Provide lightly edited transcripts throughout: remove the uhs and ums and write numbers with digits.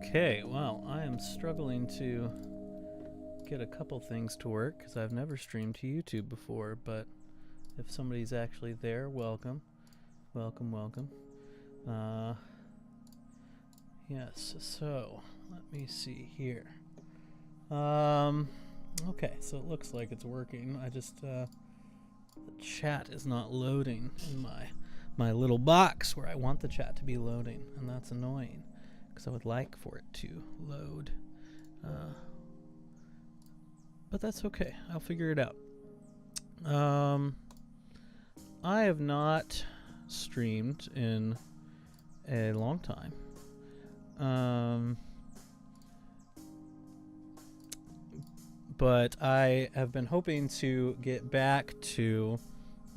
Okay, well, I am struggling to get a couple things to work because I've never streamed to YouTube before, but if somebody's actually there, welcome. Welcome. Yes, so let me see here. Okay, so it looks like it's working. I just, the chat is not loading in my little box where I want the chat to be loading, and that's annoying because I would like for it to load. But that's okay. I'll figure it out. I have not streamed in a long time. But I have been hoping to get back to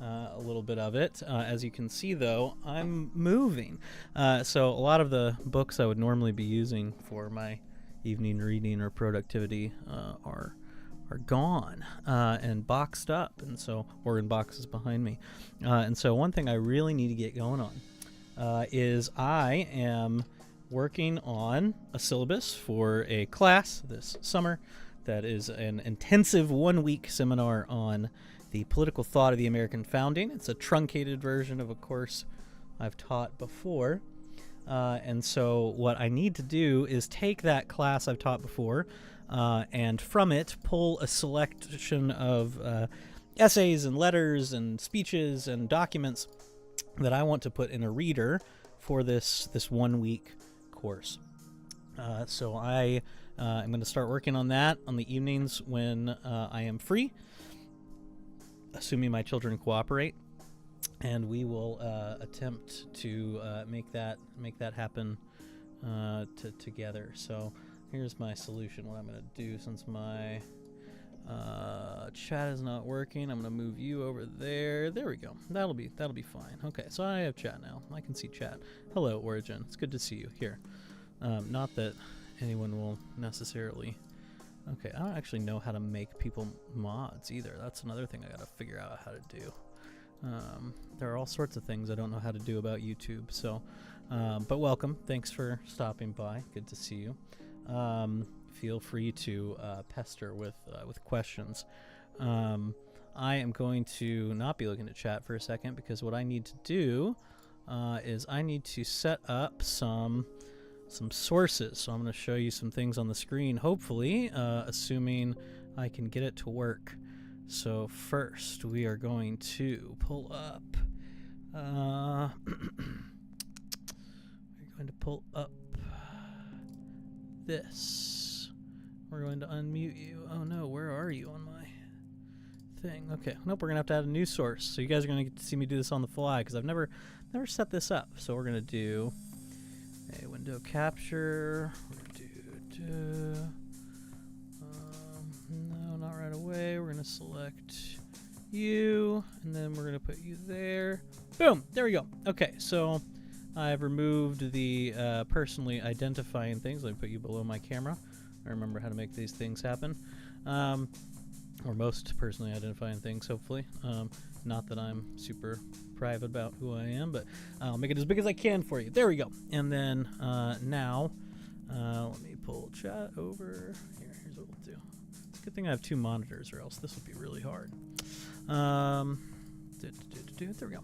a little bit of it. As you can see, though, I'm moving. So a lot of the books I would normally be using for my evening reading or productivity are gone and boxed up, and so, or in boxes behind me. And so one thing I really need to get going on is I am working on a syllabus for a class this summer that is an intensive 1-week seminar on the political thought of the American founding. It's a truncated version of a course I've taught before. And so what I need to do is take that class I've taught before and from it pull a selection of essays and letters and speeches and documents that I want to put in a reader for this 1-week course. So I'm going to start working on that on the evenings when I am free, assuming my children cooperate, and we will attempt to make that happen together. So here's my solution. What I'm going to do, since my chat is not working, I'm going to move you over there. There we go. That'll be fine. Okay, so I have chat now. I can see chat. Hello, Origin. It's good to see you here. Not that anyone will necessarily. Okay, I don't actually know how to make people mods either. That's another thing I got to figure out how to do. There are all sorts of things I don't know how to do about YouTube. So, but welcome. Thanks for stopping by. Good to see you. Feel free to pester with questions. I am going to not be looking at chat for a second because what I need to do is I need to set up some sources. So I'm going to show you some things on the screen, hopefully, assuming I can get it to work. So first we are going to pull up we're going to pull up this. We're going to unmute you. Oh no, where are you on my thing? Okay, nope, we're gonna have to add a new source. So you guys are gonna get to see me do this on the fly because I've never set this up. So we're gonna do a window capture. We're gonna do no, not right away. We're gonna select you, and then we're gonna put you there. Boom, there we go. Okay, so I've removed the personally identifying things. Let me put you below my camera. I remember how to make these things happen. Or most personally identifying things, hopefully. Not that I'm super private about who I am, but I'll make it as big as I can for you. There we go. And then now, let me pull chat over. Here's what we'll do. It's a good thing I have 2 monitors, or else this would be really hard. There we go.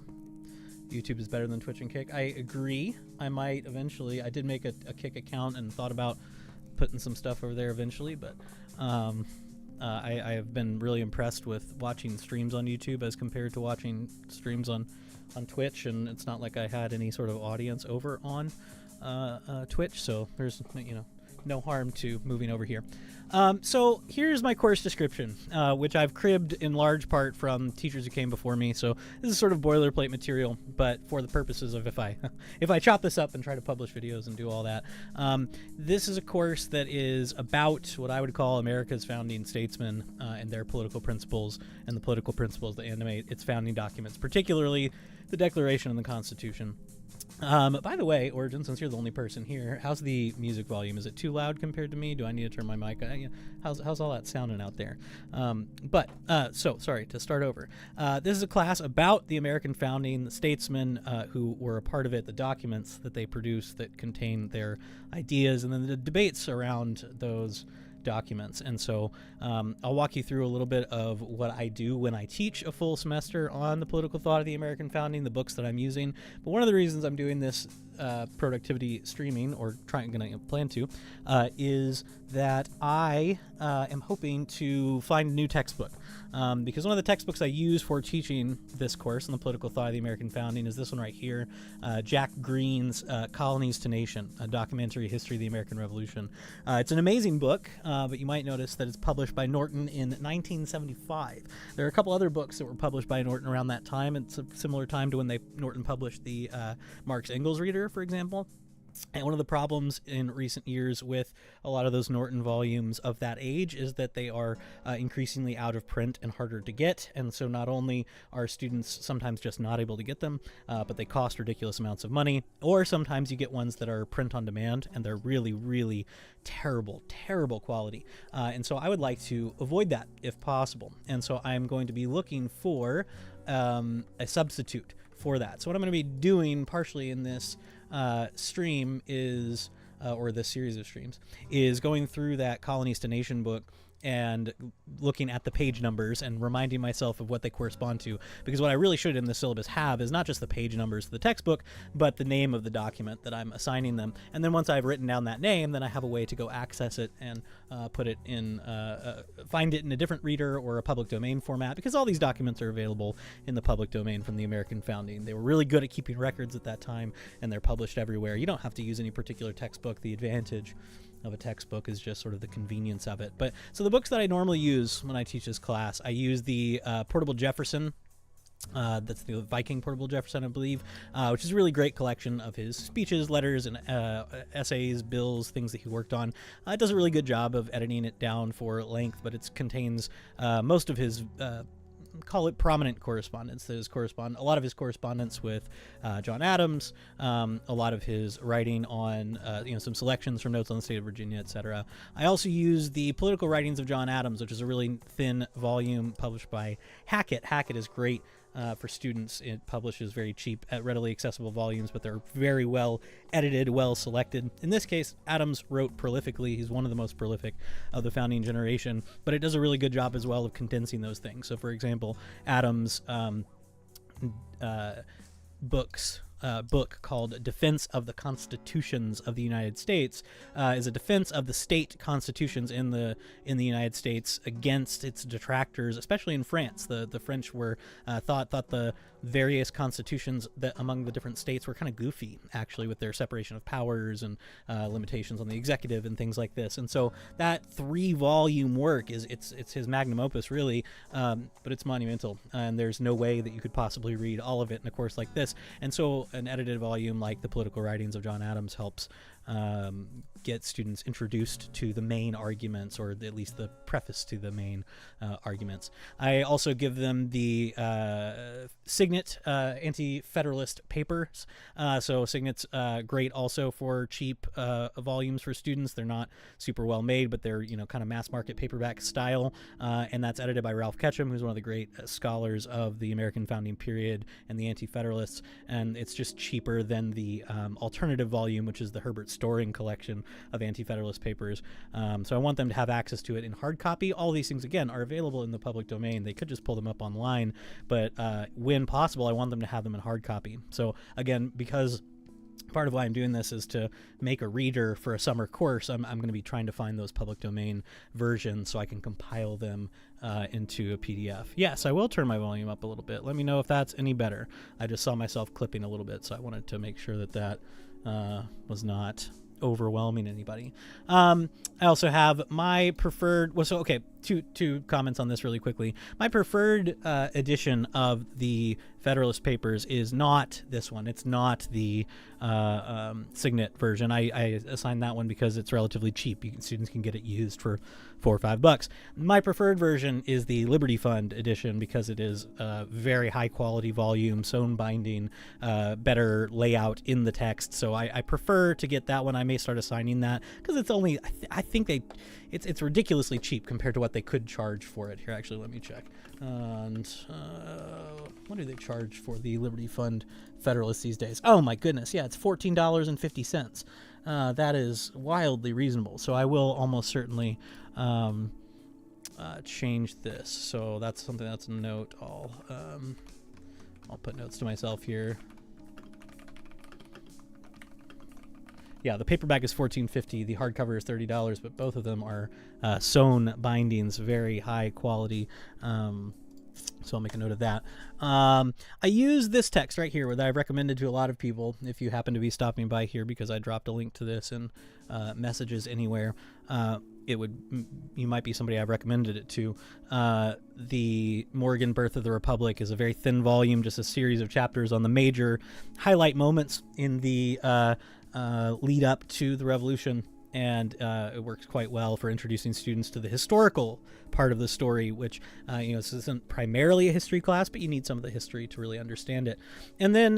YouTube is better than Twitch and Kick. I agree. I might eventually. I did make a Kick account and thought about putting some stuff over there eventually, but I have been really impressed with watching streams on YouTube as compared to watching streams on Twitch, and it's not like I had any sort of audience over on Twitch, so there's no harm to moving over here. So here's my course description, which I've cribbed in large part from teachers who came before me. So this is sort of boilerplate material, but for the purposes of if I chop this up and try to publish videos and do all that, this is a course that is about what I would call America's founding statesmen and their political principles and the political principles that animate its founding documents, particularly the Declaration and the Constitution. By the way, Origin, since you're the only person here, how's the music volume? Is it too too loud compared to me? Do I need to turn my mic? How's all that sounding out there? So sorry to start over. This is a class about the American founding, the statesmen who were a part of it, the documents that they produced that contain their ideas, and then the debates around those documents. And so I'll walk you through a little bit of what I do when I teach a full semester on the political thought of the American founding, the books that I'm using. But one of the reasons I'm doing this productivity streaming, or going to plan to, is that I am hoping to find a new textbook. Because one of the textbooks I use for teaching this course on the political thought of the American founding is this one right here, Jack Green's Colonies to Nation, a documentary history of the American Revolution. It's an amazing book, but you might notice that it's published by Norton in 1975. There are a couple other books that were published by Norton around that time. It's a similar time to when Norton published the Marx Engels Reader, for example. And one of the problems in recent years with a lot of those Norton volumes of that age is that they are increasingly out of print and harder to get. And so not only are students sometimes just not able to get them, but they cost ridiculous amounts of money. Or sometimes you get ones that are print on demand and they're really, really terrible, terrible quality. And so I would like to avoid that if possible. And so I'm going to be looking for a substitute for that. So what I'm going to be doing partially in this stream is, or this series of streams, is going through that Colonies to Nation book and looking at the page numbers and reminding myself of what they correspond to. Because what I really should in the syllabus have is not just the page numbers of the textbook, but the name of the document that I'm assigning them. And then once I've written down that name, then I have a way to go access it and put it in, find it in a different reader or a public domain format, because all these documents are available in the public domain from the American founding. They were really good at keeping records at that time, and they're published everywhere. You don't have to use any particular textbook. The advantage of a textbook is just sort of the convenience of it. But so the books that I normally use when I teach this class, I use the Portable Jefferson. That's the Viking Portable Jefferson, I believe, which is a really great collection of his speeches, letters, and essays, bills, things that he worked on. It does a really good job of editing it down for length, but it contains most of his call it prominent correspondence. That is a lot of his correspondence with John Adams, a lot of his writing on some selections from Notes on the State of Virginia, etc. I also use the Political Writings of John Adams, which is a really thin volume published by Hackett. Hackett is great for students. It publishes very cheap, readily accessible volumes, but they're very well edited, well selected. In this case, Adams wrote prolifically. He's one of the most prolific of the founding generation, but it does a really good job as well of condensing those things. So, for example, Adams' book called Defense of the Constitutions of the United States is a defense of the state constitutions in the United States against its detractors, especially in France. The French were thought the various constitutions that among the different states were kind of goofy, actually, with their separation of powers and limitations on the executive and things like this. And so that 3-volume work it's his magnum opus, really, but it's monumental, and there's no way that you could possibly read all of it in a course like this. And so an edited volume like the Political Writings of John Adams helps get students introduced to the main arguments, or at least the preface to the main arguments. I also give them the Signet Anti-Federalist papers. So Signet's great also for cheap volumes for students. They're not super well made, but they're kind of mass market paperback style, and that's edited by Ralph Ketchum, who's one of the great scholars of the American founding period and the Anti-Federalists, and it's just cheaper than the alternative volume, which is the Herbert Storing collection of Anti-Federalist papers. So I want them to have access to it in hard copy. All these things, again, are available in the public domain. They could just pull them up online, but when possible, I want them to have them in hard copy. So again, because part of why I'm doing this is to make a reader for a summer course, I'm going to be trying to find those public domain versions so I can compile them into a PDF. Yes, I will turn my volume up a little bit. Let me know if that's any better. I just saw myself clipping a little bit, so I wanted to make sure that was not overwhelming anybody. I also have my preferred, two comments on this really quickly. My preferred edition of the Federalist Papers is not this one. It's not the Signet version. I assigned that one because it's relatively cheap. Students can get it used for $4 or $5. My preferred version is the Liberty Fund edition because it is a very high quality volume, sewn binding, better layout in the text. So I prefer to get that one. I may start assigning that because it's only, I think it's ridiculously cheap compared to what they could charge for it. Here, actually, let me check. And what do they charge for the Liberty Fund Federalist these days? Oh my goodness, yeah, it's $14.50. That is wildly reasonable. So I will almost certainly change this. So that's something that's a note. I'll put notes to myself here. Yeah, the paperback is $14.50. The hardcover is $30, but both of them are sewn bindings, very high quality. So I'll make a note of that. I use this text right here that I've recommended to a lot of people. If you happen to be stopping by here, because I dropped a link to this in messages anywhere, you might be somebody I've recommended it to. The Morgan Birth of the Republic is a very thin volume, just a series of chapters on the major highlight moments in the lead up to the revolution, and it works quite well for introducing students to the historical part of the story, which this isn't primarily a history class, but you need some of the history to really understand it. And then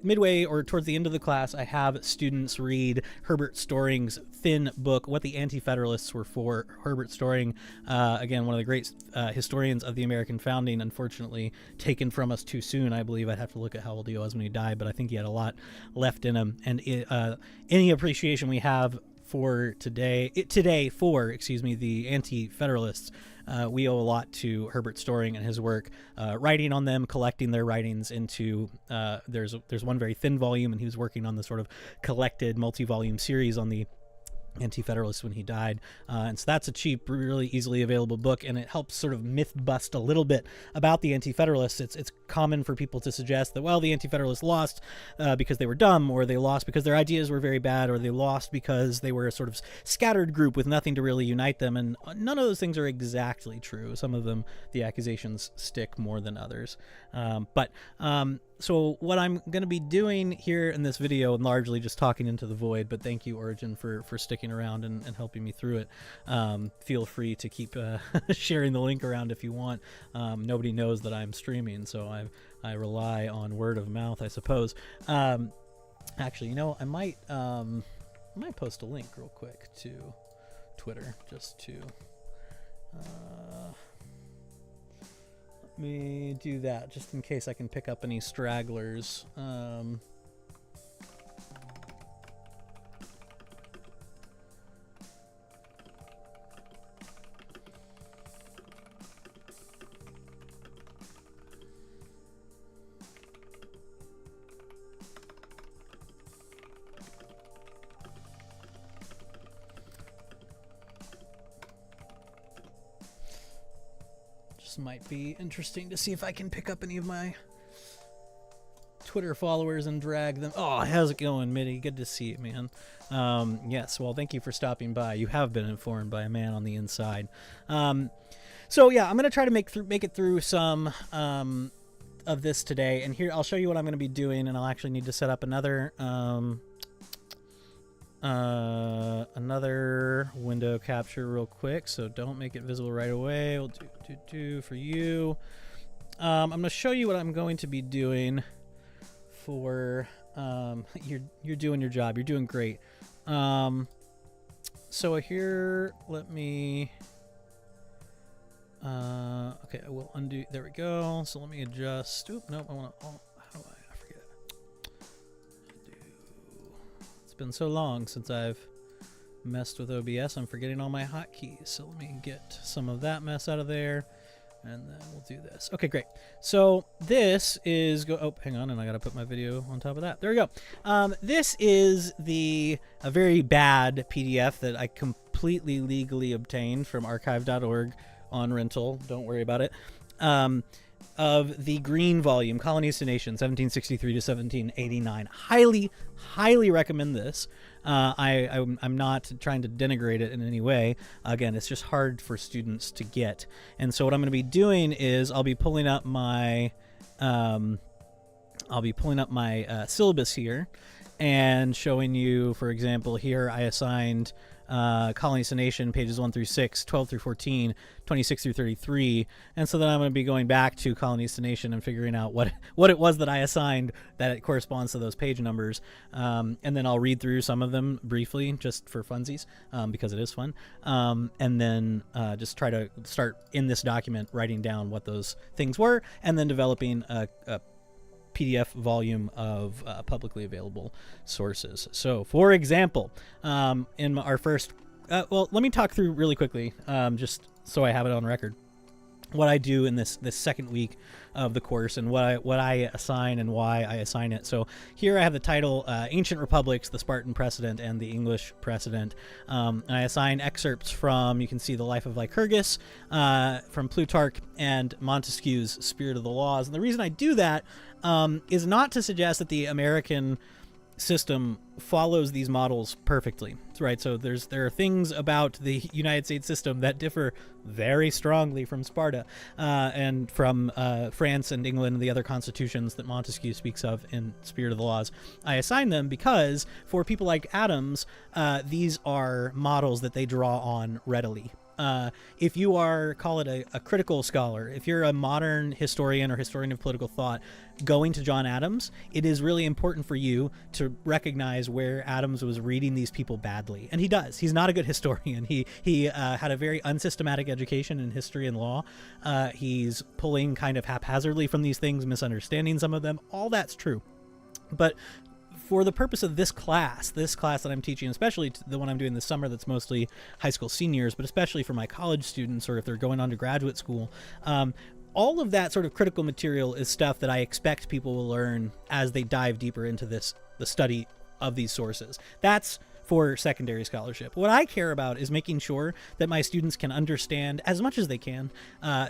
midway or towards the end of the class, I have students read Herbert Storing's thin book, What the Anti-Federalists Were For. Herbert Storing, again, one of the great historians of the American founding, unfortunately taken from us too soon. I believe I'd have to look at how old he was when he died, but I think he had a lot left in him. And any appreciation we have for the Anti-Federalists, we owe a lot to Herbert Storing and his work, writing on them, collecting their writings into, there's one very thin volume, and he was working on the sort of collected multi-volume series on the Anti-Federalists when he died, and so that's a cheap, really easily available book, and it helps sort of myth bust a little bit about the Anti-Federalists. It's common for people to suggest that, well, the Anti-Federalists lost because they were dumb, or they lost because their ideas were very bad, or they lost because they were a sort of scattered group with nothing to really unite them, and none of those things are exactly true. Some of them, the accusations stick more than others. So what I'm going to be doing here in this video, and largely just talking into the void, but thank you, Origin, for sticking around and helping me through it. Feel free to keep sharing the link around if you want. Nobody knows that I'm streaming, so I rely on word of mouth, I suppose. Actually, I might post a link real quick to Twitter, just to... let me do that just in case I can pick up any stragglers. Might be interesting to see if I can pick up any of my Twitter followers and drag them. Oh, how's it going, Mitty? Good to see you, man. Yes, well, thank you for stopping by. You have been informed by a man on the inside. So yeah, I'm gonna try to make it through some of this today, and here I'll show you what I'm gonna be doing, and I'll actually need to set up another window capture real quick, so don't make it visible right away. We'll do for you. I'm going to show you what I'm going to be doing for you're doing your job. You're doing great. So here, let me okay, I will undo. There we go. So let me adjust. Oop, nope, I want to how do I forget. It's been so long since I've messed with OBS, I'm forgetting all my hotkeys. So let me get some of that mess out of there, and then we'll do this. Okay, great. So this is oh, hang on, and I gotta put my video on top of that. There we go. This is a very bad PDF that I completely legally obtained from archive.org on rental. Don't worry about it. Of the green volume, Colonies to Nations, 1763 to 1789. Highly recommend this. I'm not trying to denigrate it in any way. Again, it's just hard for students to get. And so what I'm going to be doing is I'll be pulling up my I'll be pulling up my syllabus here and showing you, for example, here I assigned Colonies to Nation, pages 1 through 6, 12 through 14, 26 through 33. And so then I'm going to be going back to Colonies to Nation and figuring out what it was that I assigned that it corresponds to those page numbers. And then I'll read through some of them briefly just for funsies, because it is fun. And then just try to start in this document writing down what those things were, and then developing a PDF volume of publicly available sources. So, for example, in our first, well, let me talk through really quickly, just so I have it on record, what I do in this second week of the course, and what I assign and why I assign it. So here I have the title, Ancient Republics, the Spartan Precedent and the English Precedent. And I assign excerpts from, you can see, the Life of Lycurgus, from Plutarch, and Montesquieu's Spirit of the Laws. And the reason I do that is not to suggest that the American system follows these models perfectly, right? So there are things about the United States system that differ very strongly from Sparta, and from France and England and the other constitutions that Montesquieu speaks of in Spirit of the Laws. I assign them because for people like Adams, these are models that they draw on readily. If you are, call it a critical scholar, if you're a modern historian or historian of political thought going to John Adams, it is really important for you to recognize where Adams was reading these people badly. And he does. He's not a good historian. He had a very unsystematic education in history and law. He's pulling kind of haphazardly from these things, misunderstanding some of them. All that's true. But for the purpose of this class that I'm teaching, especially the one I'm doing this summer that's mostly high school seniors, but especially for my college students or if they're going on to graduate school, all of that sort of critical material is stuff that I expect people will learn as they dive deeper into the study of these sources. That's for secondary scholarship. What I care about is making sure that my students can understand as much as they can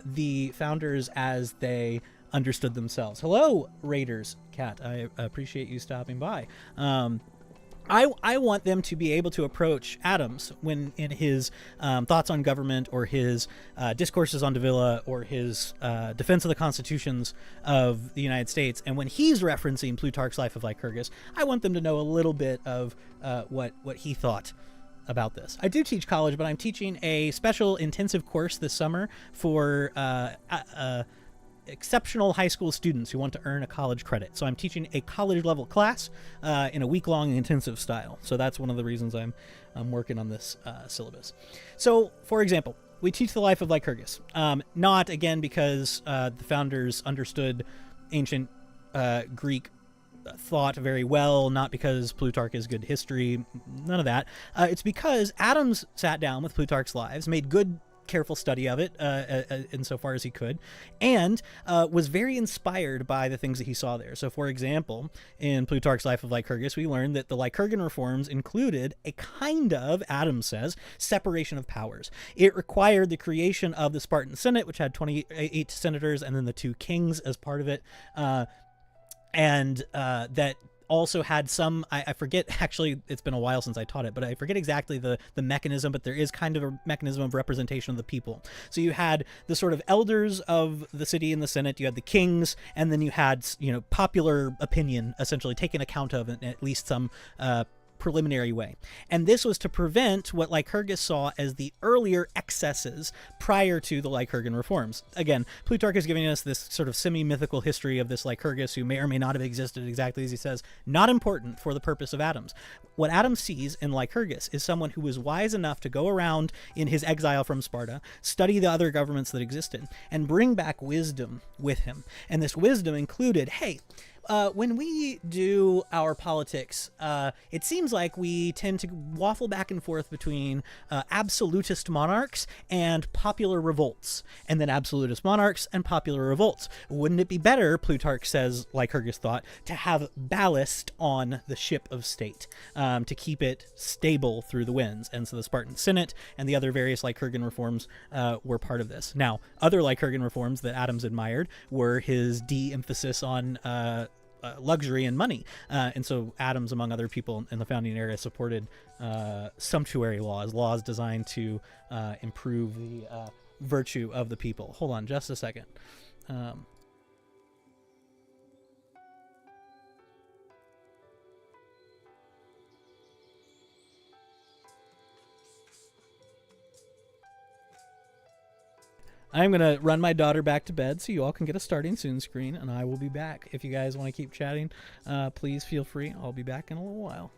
the founders as they understood themselves. Hello, Raiders Cat. I appreciate you stopping by. I want them to be able to approach Adams when in his thoughts on government, or his discourses on Davila, or his defense of the constitutions of the United States, and when he's referencing Plutarch's Life of Lycurgus, I want them to know a little bit of what he thought about this. I do teach college, but I'm teaching a special intensive course this summer for exceptional high school students who want to earn a college credit. So I'm teaching a college level class in a week-long intensive style. So that's one of the reasons I'm working on this syllabus. So, for example, we teach the Life of Lycurgus. Not, again, because the founders understood ancient Greek thought very well, not because Plutarch is good history, none of that. It's because Adams sat down with Plutarch's Lives, made good careful study of it insofar as he could, and was very inspired by the things that he saw there. So, for example, in Plutarch's Life of Lycurgus, we learned that the Lycurgan reforms included a kind of, Adams says, separation of powers. It required the creation of the Spartan Senate, which had 28 senators, and then the 2 kings as part of it, and that also had some, I forget, actually it's been a while since I taught it, but I forget exactly the mechanism, but there is kind of a mechanism of representation of the people. So you had the sort of elders of the city in the Senate, you had the kings, and then you had, popular opinion essentially taken account of in at least some preliminary way. And this was to prevent what Lycurgus saw as the earlier excesses prior to the Lycurgan reforms. Again, Plutarch is giving us this sort of semi-mythical history of this Lycurgus who may or may not have existed exactly as he says, not important for the purpose of Adams. What Adams sees in Lycurgus is someone who was wise enough to go around in his exile from Sparta, study the other governments that existed, and bring back wisdom with him. And this wisdom included, hey, when we do our politics, it seems like we tend to waffle back and forth between absolutist monarchs and popular revolts, and then absolutist monarchs and popular revolts. Wouldn't it be better, Plutarch says, Lycurgus thought, to have ballast on the ship of state, to keep it stable through the winds? And so the Spartan Senate and the other various Lycurgan reforms were part of this. Now, other Lycurgan reforms that Adams admired were his de-emphasis on luxury and money. And so Adams, among other people in the founding era, supported sumptuary laws designed to improve the virtue of the people. Hold on just a second. I'm going to run my daughter back to bed so you all can get a starting soon screen, and I will be back. If you guys want to keep chatting, please feel free. I'll be back in a little while.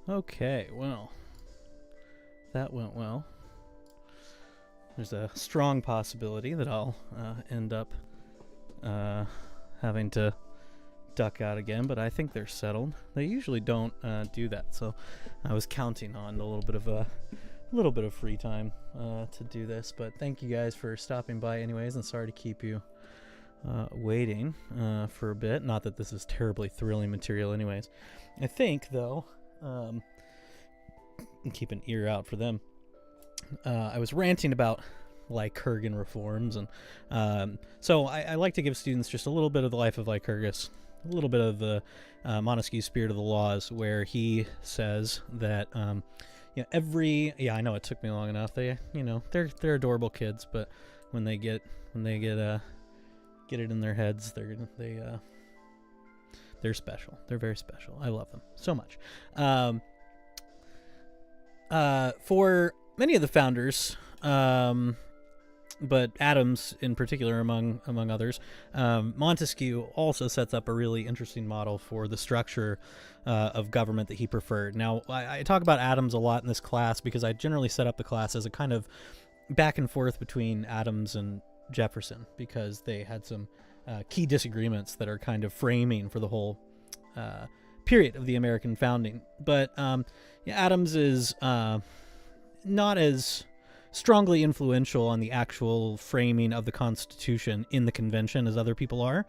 Okay, well, that went well. There's a strong possibility that I'll end up having to duck out again, but I think they're settled. They usually don't do that, so I was counting on a little bit of free time to do this. But thank you guys for stopping by anyways, and sorry to keep you waiting for a bit. Not that this is terribly thrilling material anyways. I think, though, keep an ear out for them. I was ranting about Lycurgan reforms, and so I like to give students just a little bit of the life of Lycurgus, a little bit of the Montesquieu Spirit of the Laws, where he says that I know it took me long enough. They're adorable kids, but when they get it in their heads, they're special. They're very special. I love them so much. For many of the founders, but Adams in particular among others, Montesquieu also sets up a really interesting model for the structure of government that he preferred. Now, I talk about Adams a lot in this class because I generally set up the class as a kind of back and forth between Adams and Jefferson, because they had some key disagreements that are kind of framing for the whole period of the American founding. But Adams is not as strongly influential on the actual framing of the Constitution in the convention as other people are.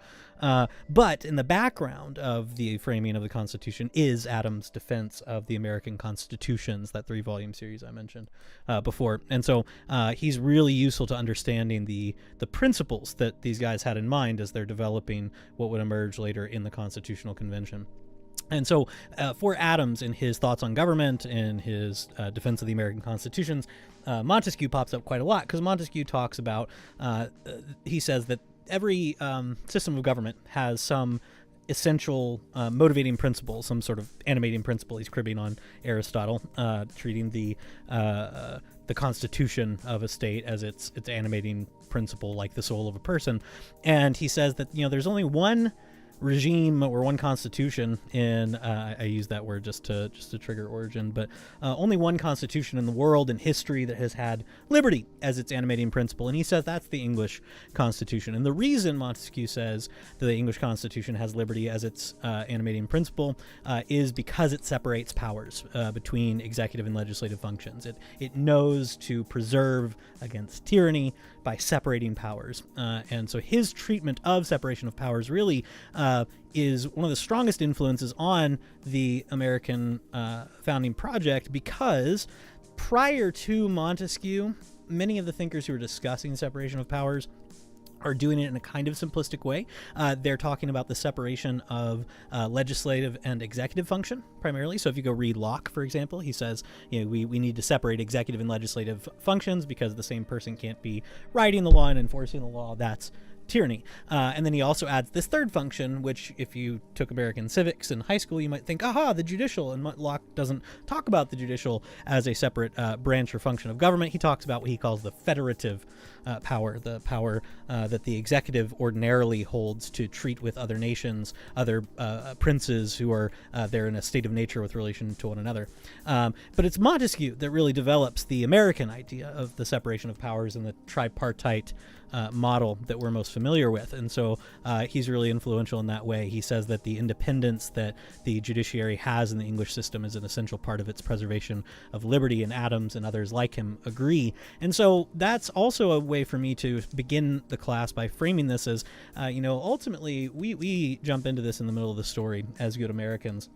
But in the background of the framing of the Constitution is Adams' defense of the American constitutions, that 3-volume series I mentioned before. And so he's really useful to understanding the principles that these guys had in mind as they're developing what would emerge later in the Constitutional Convention. And so for Adams, in his thoughts on government and his defense of the American constitutions, Montesquieu pops up quite a lot, because Montesquieu talks about, he says that every system of government has some essential motivating principle, some sort of animating principle. He's cribbing on Aristotle, treating the constitution of a state as its animating principle, like the soul of a person. And he says that there's only one regime or one constitution in I use that word just to trigger origin, but only one constitution in the world in history that has had liberty as its animating principle, and he says that's the English Constitution. And the reason Montesquieu says that the English Constitution has liberty as its animating principle is because it separates powers between executive and legislative functions. It knows to preserve against tyranny by separating powers, and so his treatment of separation of powers really is one of the strongest influences on the American founding project, because prior to Montesquieu, many of the thinkers who are discussing separation of powers are doing it in a kind of simplistic way. They're talking about the separation of legislative and executive function primarily. So if you go read Locke, for example, he says, we need to separate executive and legislative functions because the same person can't be writing the law and enforcing the law. That's tyranny. And then he also adds this third function, which if you took American civics in high school, you might think, the judicial. And Locke doesn't talk about the judicial as a separate branch or function of government. He talks about what he calls the federative power, the power that the executive ordinarily holds to treat with other nations, other princes who are there in a state of nature with relation to one another. But it's Montesquieu that really develops the American idea of the separation of powers and the tripartite model that we're most familiar with. And so he's really influential in that way. He says that the independence that the judiciary has in the English system is an essential part of its preservation of liberty, and Adams and others like him agree. And so that's also a way for me to begin the class by framing this as, ultimately we jump into this in the middle of the story as good Americans.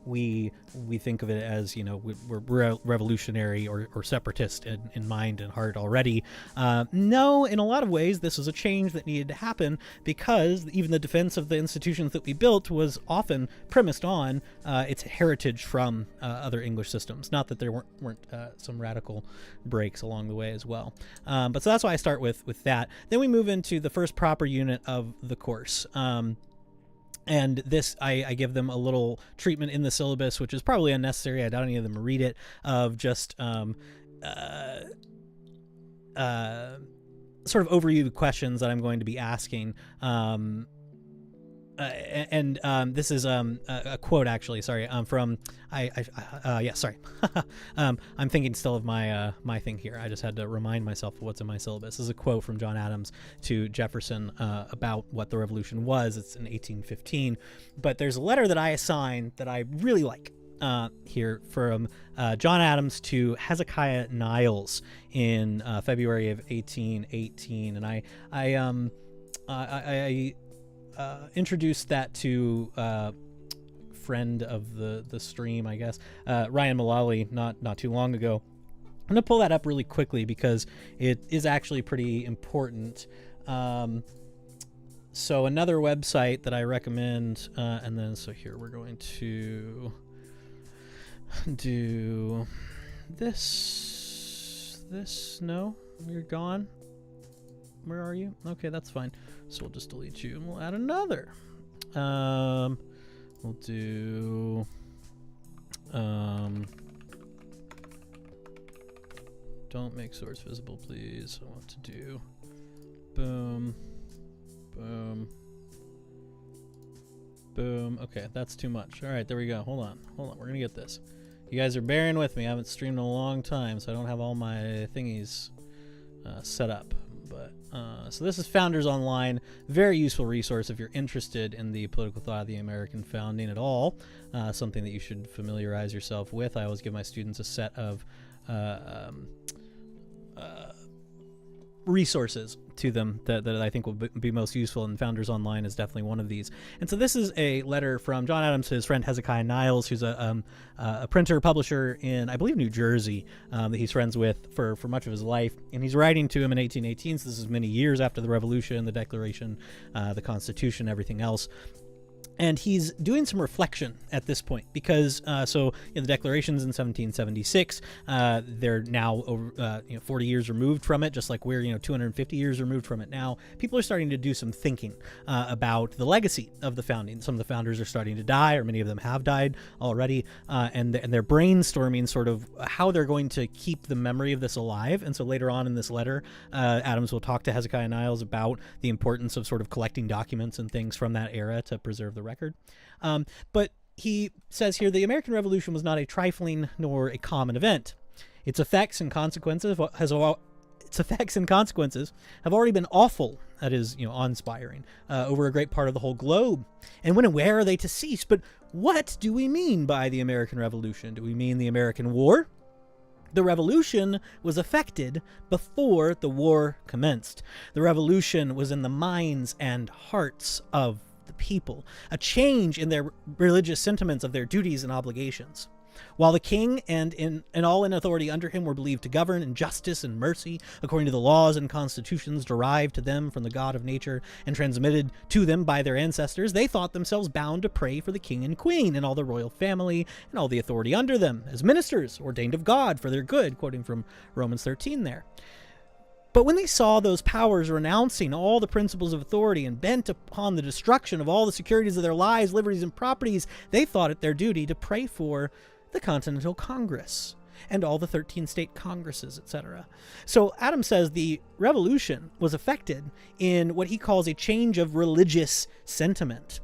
We think of it as, we're revolutionary or separatist in mind and heart already. No, in a lot of ways, this was a change that needed to happen, because even the defense of the institutions that we built was often premised on its heritage from other English systems. Not that there weren't some radical breaks along the way as well. But so that's why I start with that. Then we move into the first proper unit of the course. And this, I give them a little treatment in the syllabus, which is probably unnecessary. I doubt any of them read it, of just sort of overview questions that I'm going to be asking This is a quote, actually. Sorry, from yeah, sorry. I'm thinking still of my thing here. I just had to remind myself of what's in my syllabus. This is a quote from John Adams to Jefferson about what the Revolution was. It's in 1815, but there's a letter that I assign that I really like here from John Adams to Hezekiah Niles in February of 1818, and I introduced that to friend of the stream, I guess, Ryan Mullally, not too long ago. I'm gonna pull that up really quickly because it is actually pretty important. So another website that I recommend, and then so here we're going to do this. No, you're gone. Where are you? Okay, that's fine. So we'll just delete you and we'll add another. We'll do don't make source visible, please. I want to do boom, boom, boom. Okay, that's too much. All right, there we go. Hold on. We're gonna get this. You guys are bearing with me. I haven't streamed in a long time, so I don't have all my thingies set up. But so this is Founders Online, very useful resource if you're interested in the political thought of the American founding at all. Something that you should familiarize yourself with. I always give my students a set of resources to them that I think will be most useful, and Founders Online is definitely one of these. And so this is a letter from John Adams to his friend Hezekiah Niles, who's a printer publisher in, I believe, New Jersey, that he's friends with for much of his life. And he's writing to him in 1818, so this is many years after the Revolution, the Declaration, the Constitution, everything else. And he's doing some reflection at this point because, so in the declarations in 1776, they're now over, 40 years removed from it, just like we're 250 years removed from it now. People are starting to do some thinking about the legacy of the founding. Some of the founders are starting to die, or many of them have died already, and they're brainstorming sort of how they're going to keep the memory of this alive. And so later on in this letter, Adams will talk to Hezekiah Niles about the importance of sort of collecting documents and things from that era to preserve the record. But he says here, the American Revolution was not a trifling nor a common event. Its effects and consequences have already been awful, that is, awe-inspiring, over a great part of the whole globe. And when and where are they to cease? But what do we mean by the American Revolution? Do we mean the American War? The revolution was effected before the war commenced. The revolution was in the minds and hearts of the people, a change in their religious sentiments of their duties and obligations. While the king and all in authority under him were believed to govern in justice and mercy according to the laws and constitutions derived to them from the God of nature and transmitted to them by their ancestors, they thought themselves bound to pray for the king and queen and all the royal family and all the authority under them as ministers ordained of God for their good, quoting from Romans 13 there. But when they saw those powers renouncing all the principles of authority and bent upon the destruction of all the securities of their lives, liberties, and properties, they thought it their duty to pray for the Continental Congress and all the 13 state congresses, etc. So Adams says the revolution was effected in what he calls a change of religious sentiment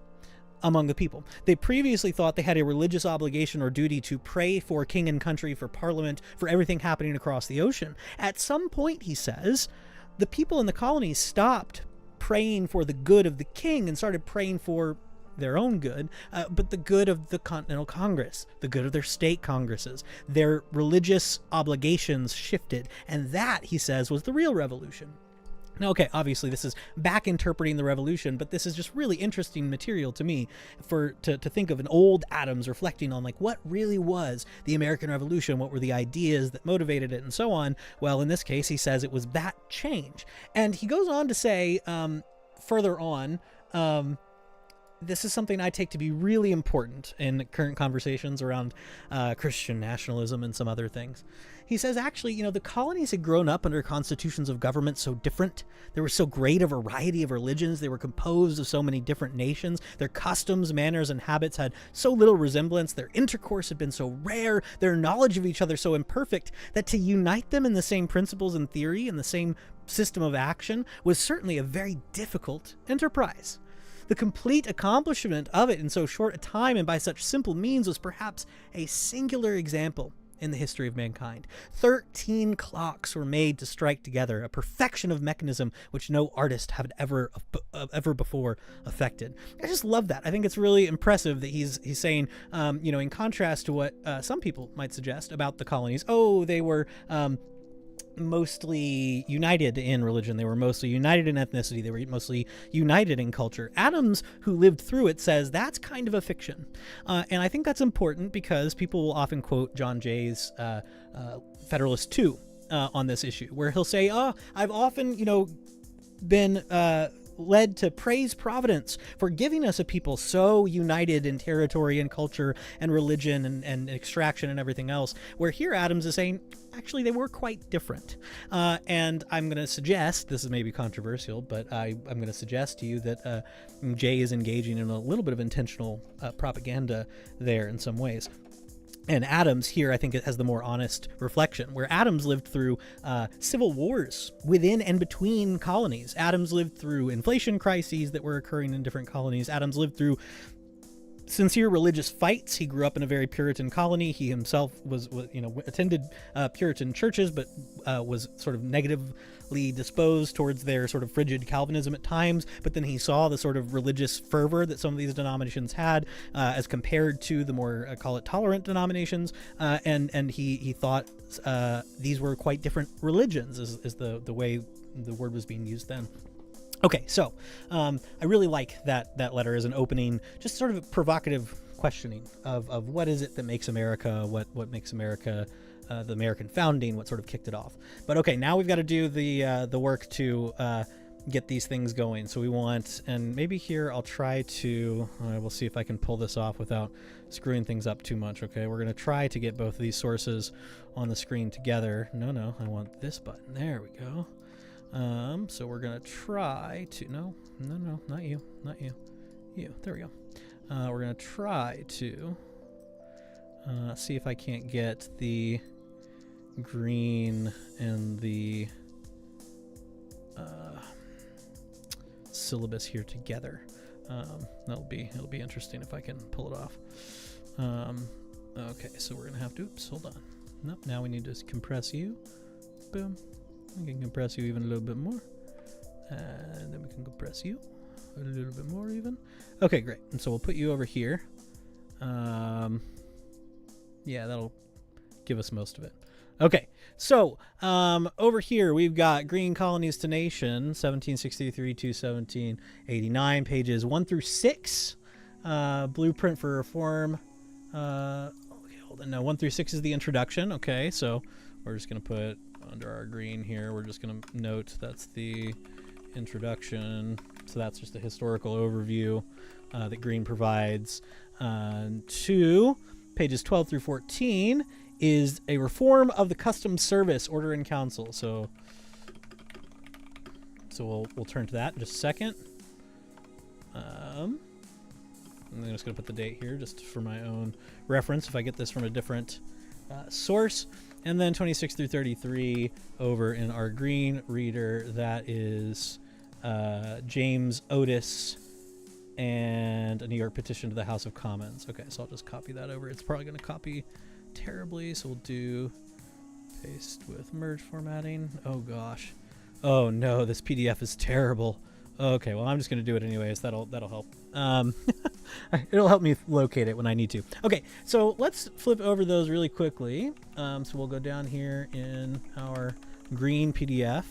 among the people. They previously thought they had a religious obligation or duty to pray for king and country, for parliament, for everything happening across the ocean. At some point, he says, the people in the colonies stopped praying for the good of the king and started praying for their own good, but the good of the Continental Congress, the good of their state congresses. Their religious obligations shifted, and that, he says, was the real revolution. Now, okay, obviously this is back interpreting the revolution, but this is just really interesting material to me to think of an old Adams reflecting on like what really was the American Revolution, what were the ideas that motivated it, and so on. Well, in this case, he says it was that change. And he goes on to say further on, this is something I take to be really important in current conversations around Christian nationalism and some other things. He says, actually, the colonies had grown up under constitutions of government so different. There was so great a variety of religions. They were composed of so many different nations. Their customs, manners, and habits had so little resemblance. Their intercourse had been so rare. Their knowledge of each other so imperfect that to unite them in the same principles and theory and the same system of action was certainly a very difficult enterprise. The complete accomplishment of it in so short a time and by such simple means was perhaps a singular example in the history of mankind. 13 clocks were made to strike together, a perfection of mechanism which no artist had ever before affected. I just love that. I think it's really impressive that he's saying, in contrast to what some people might suggest about the colonies, they were mostly united in religion, they were mostly united in ethnicity, they were mostly united in culture. Adams, who lived through it, says that's kind of a fiction. And I think that's important because people will often quote John Jay's Federalist 2 on this issue, where he'll say, I've often, been led to praise Providence for giving us a people so united in territory and culture and religion and extraction and everything else, where here Adams is saying, actually, they were quite different. And I'm going to suggest, this is maybe controversial, but I'm going to suggest to you that Jay is engaging in a little bit of intentional propaganda there in some ways. And Adams here, I think, it has the more honest reflection, where Adams lived through civil wars within and between colonies. Adams lived through inflation crises that were occurring in different colonies. Adams lived through sincere religious fights. He grew up in a very Puritan colony. He himself was attended Puritan churches, but was sort of negatively disposed towards their sort of frigid Calvinism at times. But then he saw the sort of religious fervor that some of these denominations had as compared to the more, call it, tolerant denominations. And he thought these were quite different religions, is the way the word was being used then. Okay, so I really like that letter as an opening, just sort of provocative questioning of what is it that makes America, what makes America the American founding, what sort of kicked it off. But okay, now we've got to do the work to get these things going. So we want, and maybe here I'll try to, we'll see if I can pull this off without screwing things up too much. Okay, we're going to try to get both of these sources on the screen together. No, I want this button. There we go. So we're gonna try to no, not you, there we go. We're gonna try to see if I can't get the green and the syllabus here together. It'll be interesting if I can pull it off. Okay, so we're gonna have to, hold on. Nope, now we need to compress you. Boom. We can compress you even a little bit more, and then we can compress you a little bit more even. Okay, great. And so we'll put you over here. Yeah, that'll give us most of it. Okay, so over here we've got Green Colonies to Nation, 1763 to 1789, pages 1 through 6. Blueprint for Reform. Okay, hold on. No, 1 through 6 is the introduction. Okay, so we're just gonna put under our green here, we're just going to note that's the introduction. So that's just a historical overview that Green provides. 2, pages 12 through 14 is a reform of the Customs Service Order in Council. So we'll turn to that in just a second. I'm just going to put the date here just for my own reference if I get this from a different source. And then 26 through 33 over in our green reader, that is James Otis and a New York petition to the House of Commons. Okay, so I'll just copy that over. It's probably going to copy terribly, so we'll do paste with merge formatting. Oh gosh. Oh no, this PDF is terrible. Okay, well, I'm just going to do it anyways. That'll help. It'll help me locate it when I need to. Okay, so let's flip over those really quickly. So we'll go down here in our green PDF.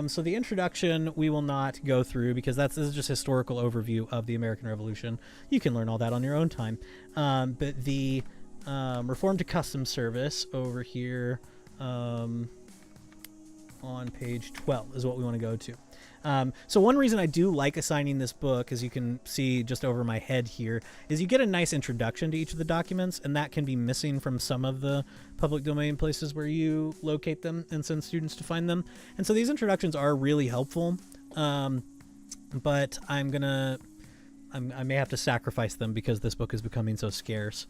So the introduction we will not go through because this is just historical overview of the American Revolution. You can learn all that on your own time. But the Reform to Customs Service over here on page 12 is what we want to go to. So one reason I do like assigning this book, as you can see just over my head here, is you get a nice introduction to each of the documents, and that can be missing from some of the public domain places where you locate them and send students to find them. And so these introductions are really helpful, but I may have to sacrifice them because this book is becoming so scarce.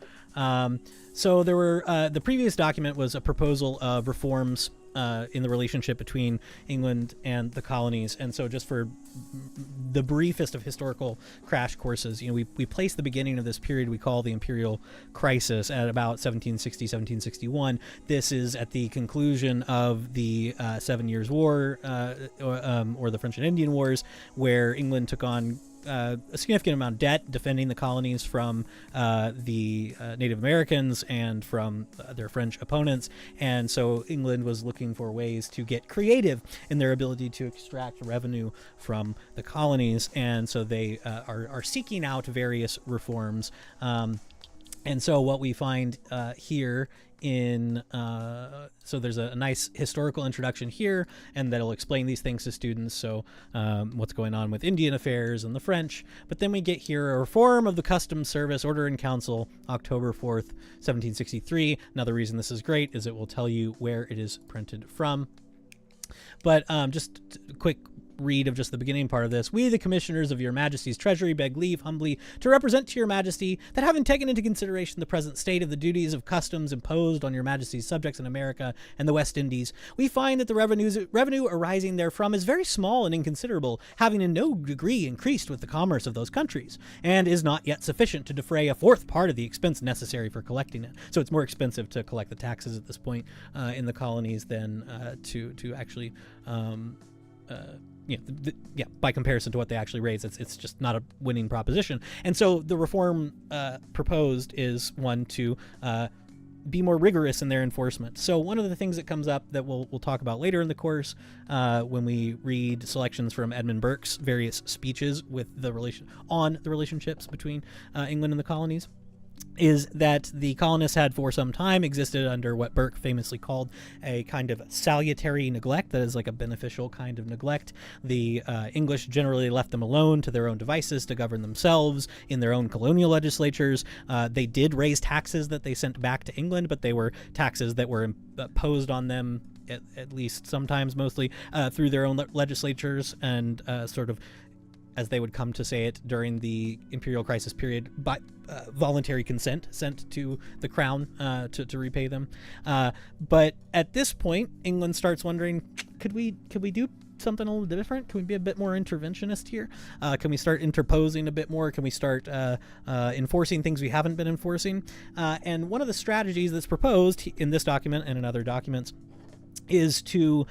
So there were the previous document was a proposal of reforms in the relationship between England and the colonies. And so just for the briefest of historical crash courses, we place the beginning of this period we call the Imperial Crisis at about 1760, 1761. This is at the conclusion of the 7 Years' War, or the French and Indian Wars, where England took on a significant amount of debt defending the colonies from the Native Americans and from their French opponents. And so England was looking for ways to get creative in their ability to extract revenue from the colonies. And so they are seeking out various reforms. And so what we find here so there's a nice historical introduction here, and that'll explain these things to students. So what's going on with Indian affairs and the French. But then we get here a reform of the Customs Service, Order in Council, October 4th, 1763. Another reason this is great is it will tell you where it is printed from. But just a quick read of just the beginning part of this. We, the commissioners of your majesty's treasury, beg leave humbly to represent to your majesty that, having taken into consideration the present state of the duties of customs imposed on your majesty's subjects in America and the West Indies, we find that the revenue arising therefrom is very small and inconsiderable, having in no degree increased with the commerce of those countries, and is not yet sufficient to defray a fourth part of the expense necessary for collecting it. So it's more expensive to collect the taxes at this point in the colonies than to actually by comparison to what they actually raise, it's just not a winning proposition. And so the reform proposed is one to be more rigorous in their enforcement. So one of the things that comes up that we'll talk about later in the course when we read selections from Edmund Burke's various speeches with the relationships between England and the colonies, is that the colonists had for some time existed under what Burke famously called a kind of salutary neglect, that is like a beneficial kind of neglect. The English generally left them alone to their own devices to govern themselves in their own colonial legislatures. They did raise taxes that they sent back to England, but they were taxes that were imposed on them, at least sometimes, mostly through their own legislatures, and sort of, as they would come to say it during the Imperial Crisis period, by voluntary consent sent to the crown to repay them. But at this point, England starts wondering, could we do something a little different? Can we be a bit more interventionist here? Can we start interposing a bit more? Can we start enforcing things we haven't been enforcing? And one of the strategies that's proposed in this document and in other documents is to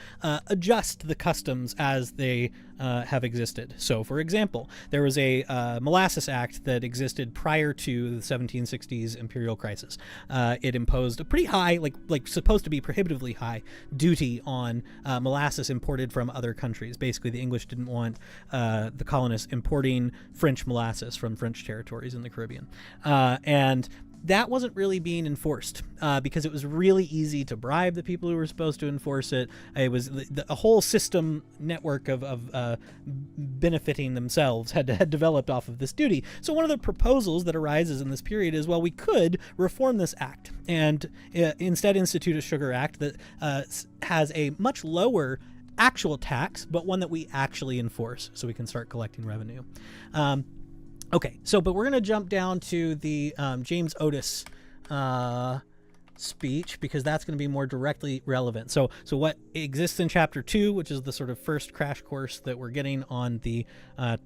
adjust the customs as they have existed. So, for example, there was a Molasses Act that existed prior to the 1760s Imperial Crisis. It imposed a pretty high, like supposed to be prohibitively high, duty on molasses imported from other countries. Basically, the English didn't want the colonists importing French molasses from French territories in the Caribbean. And that wasn't really being enforced because it was really easy to bribe the people who were supposed to enforce it. It was a whole system network of benefiting themselves had developed off of this duty. So one of the proposals that arises in this period is, well, we could reform this act and instead institute a sugar act that has a much lower actual tax, but one that we actually enforce so we can start collecting revenue. Okay, but we're going to jump down to the James Otis speech, because that's going to be more directly relevant. So what exists in Chapter 2, which is the sort of first crash course that we're getting on the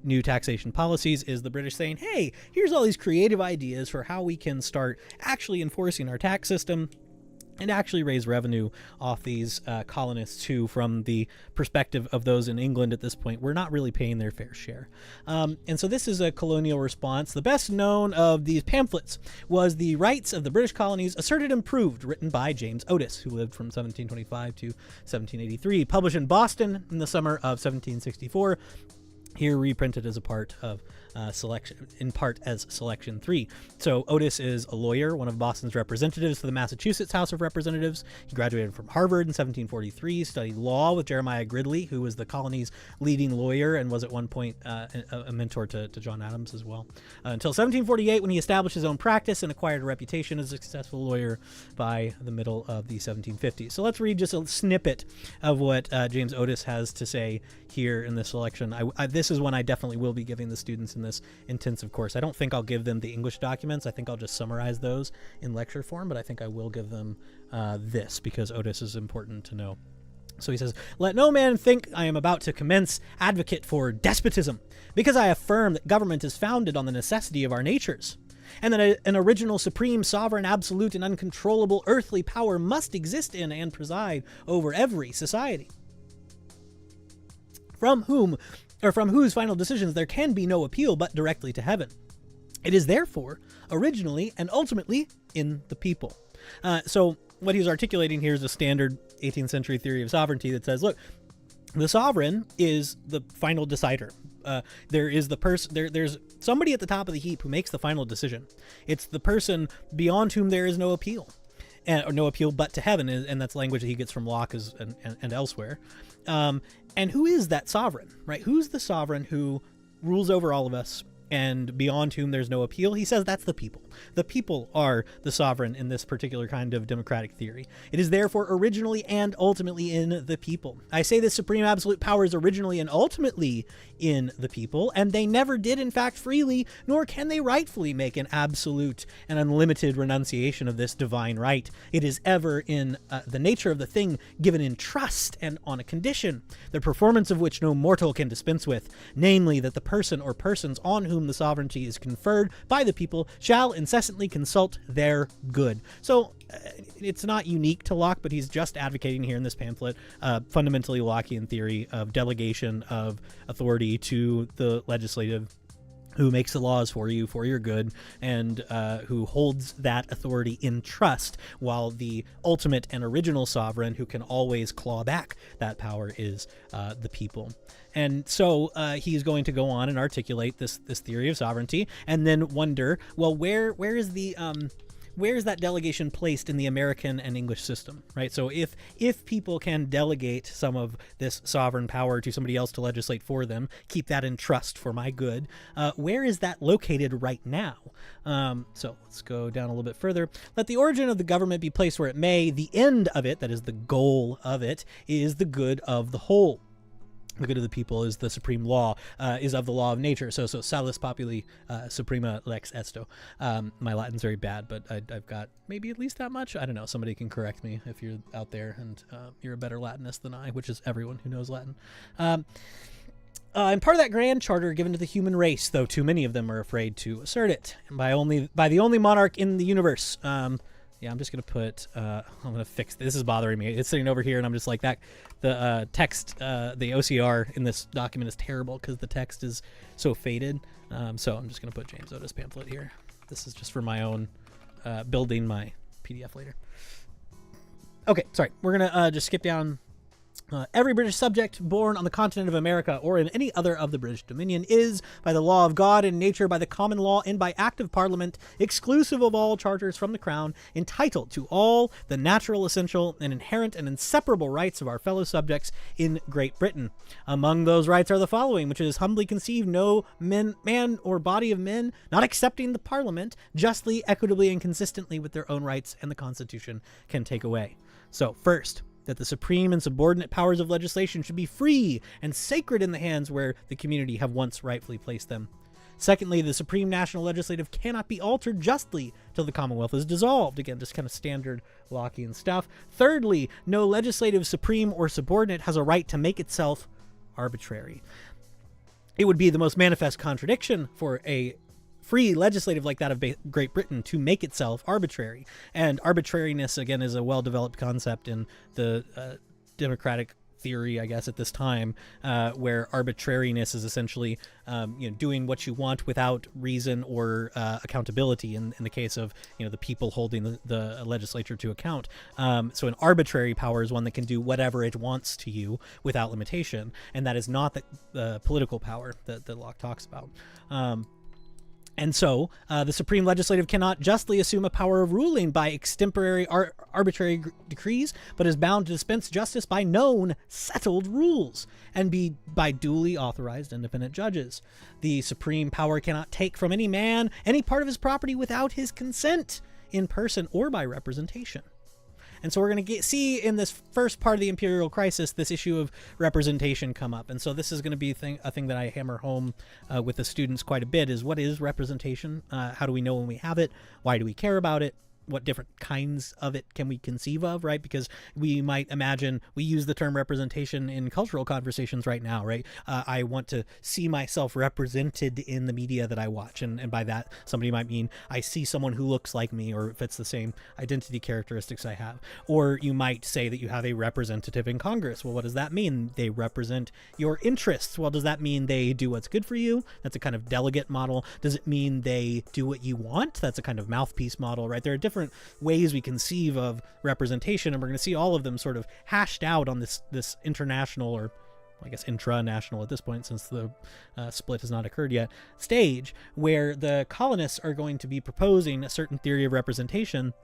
new taxation policies, is the British saying, hey, here's all these creative ideas for how we can start actually enforcing our tax system and actually raise revenue off these colonists who, from the perspective of those in England at this point, were not really paying their fair share. And so this is a colonial response. The best known of these pamphlets was The Rights of the British Colonies Asserted and Proved, written by James Otis, who lived from 1725 to 1783, published in Boston in the summer of 1764. Here reprinted as a part of Selection 3. So Otis is a lawyer, one of Boston's representatives to the Massachusetts House of Representatives. He graduated from Harvard in 1743, studied law with Jeremiah Gridley, who was the colony's leading lawyer and was at one point a mentor to John Adams as well. Until 1748, when he established his own practice and acquired a reputation as a successful lawyer by the middle of the 1750s. So let's read just a snippet of what James Otis has to say here in this selection. This is one I definitely will be giving the students in this intensive course. I don't think I'll give them the English documents. I think I'll just summarize those in lecture form, but I think I will give them this because Otis is important to know. So he says, "Let no man think I am about to commence advocate for despotism, because I affirm that government is founded on the necessity of our natures, and that an original, supreme, sovereign, absolute, and uncontrollable earthly power must exist in and preside over every society, from whose final decisions there can be no appeal but directly to heaven. It is therefore originally and ultimately in the people." So what he's articulating here is a standard 18th century theory of sovereignty that says, look, the sovereign is the final decider. There is the person. There's somebody at the top of the heap who makes the final decision. It's the person beyond whom there is no appeal, or no appeal but to heaven, and that's language that he gets from Locke and elsewhere. And who is that sovereign, right? Who's the sovereign who rules over all of us and beyond whom there's no appeal? He says that's the people. The people are the sovereign in this particular kind of democratic theory. It is therefore originally and ultimately in the people. I say this supreme absolute power is originally and ultimately in the people, and they never did in fact freely, nor can they rightfully make an absolute and unlimited renunciation of this divine right. It is ever in the nature of the thing given in trust and on a condition, the performance of which no mortal can dispense with, namely that the person or persons on whom the sovereignty is conferred by the people shall incessantly consult their good. So it's not unique to Locke, but he's just advocating here in this pamphlet fundamentally Lockean theory of delegation of authority to the legislative, who makes the laws for you for your good, and who holds that authority in trust, while the ultimate and original sovereign who can always claw back that power is the people. And so he's going to go on and articulate this theory of sovereignty, and then wonder, well, where is that delegation placed in the American and English system, right? So if people can delegate some of this sovereign power to somebody else to legislate for them, keep that in trust for my good, where is that located right now? So let's go down a little bit further. Let the origin of the government be placed where it may. The end of it, that is the goal of it, is the good of the whole. The good of the people is the supreme law, is of the law of nature. So salus populi suprema lex esto. My Latin's very bad, but I've got maybe at least that much. I don't know. Somebody can correct me if you're out there and you're a better Latinist than I, which is everyone who knows Latin. And part of that grand charter given to the human race, though too many of them are afraid to assert it, and by the only monarch in the universe. Yeah, I'm just going to put, I'm going to fix, this is bothering me. It's sitting over here and I'm just like that. The text, the OCR in this document is terrible because the text is so faded. So I'm just going to put James Otis pamphlet here. This is just for my own, building my PDF later. Okay, sorry. We're going to just skip down. Every British subject born on the continent of America or in any other of the British Dominion is, by the law of God and nature, by the common law, and by act of Parliament, exclusive of all charters from the Crown, entitled to all the natural, essential, and inherent and inseparable rights of our fellow subjects in Great Britain. Among those rights are the following, which is humbly conceived no man or body of men, not excepting the Parliament, justly, equitably, and consistently with their own rights and the Constitution can take away. So, first, that the supreme and subordinate powers of legislation should be free and sacred in the hands where the community have once rightfully placed them. Secondly, the supreme national legislative cannot be altered justly till the Commonwealth is dissolved. Again, just kind of standard Lockean stuff. Thirdly, no legislative supreme or subordinate has a right to make itself arbitrary. It would be the most manifest contradiction for a free legislative like that of Great Britain to make itself arbitrary. And arbitrariness, again, is a well-developed concept in the democratic theory, I guess, at this time, where arbitrariness is essentially doing what you want without reason or accountability in the case of the people holding the legislature to account. So an arbitrary power is one that can do whatever it wants to you without limitation, and that is not the political power that Locke talks about. And so the supreme legislative cannot justly assume a power of ruling by extemporary arbitrary decrees, but is bound to dispense justice by known, settled rules, and be by duly authorized independent judges. The supreme power cannot take from any man any part of his property without his consent, in person or by representation. And so we're going to see in this first part of the imperial crisis this issue of representation come up. And so this is going to be a thing that I hammer home with the students quite a bit, is what is representation? How do we know when we have it? Why do we care about it? what different kinds of it can we conceive of, right? Because we might imagine, we use the term representation in cultural conversations right now, right? I want to see myself represented in the media that I watch, and by that somebody might mean I see someone who looks like me or fits the same identity characteristics I have. Or you might say that you have a representative in Congress. Well, what does that mean? They represent your interests. Well, does that mean they do what's good for you? That's a kind of delegate model. Does it mean they do what you want? That's a kind of mouthpiece model, right? There are different ways we conceive of representation, and we're going to see all of them sort of hashed out on this international, or I guess intra-national at this point, since the split has not occurred yet, stage where the colonists are going to be proposing a certain theory of representation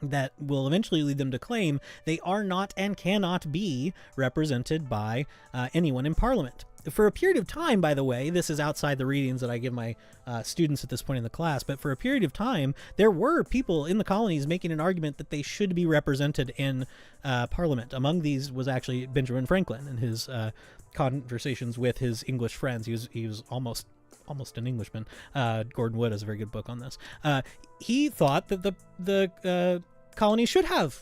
that will eventually lead them to claim they are not and cannot be represented by anyone in Parliament. For a period of time, by the way, this is outside the readings that I give my students at this point in the class, but for a period of time, there were people in the colonies making an argument that they should be represented in Parliament. Among these was actually Benjamin Franklin and his conversations with his English friends. He was almost an Englishman. Gordon Wood has a very good book on this. He thought that the colonies should have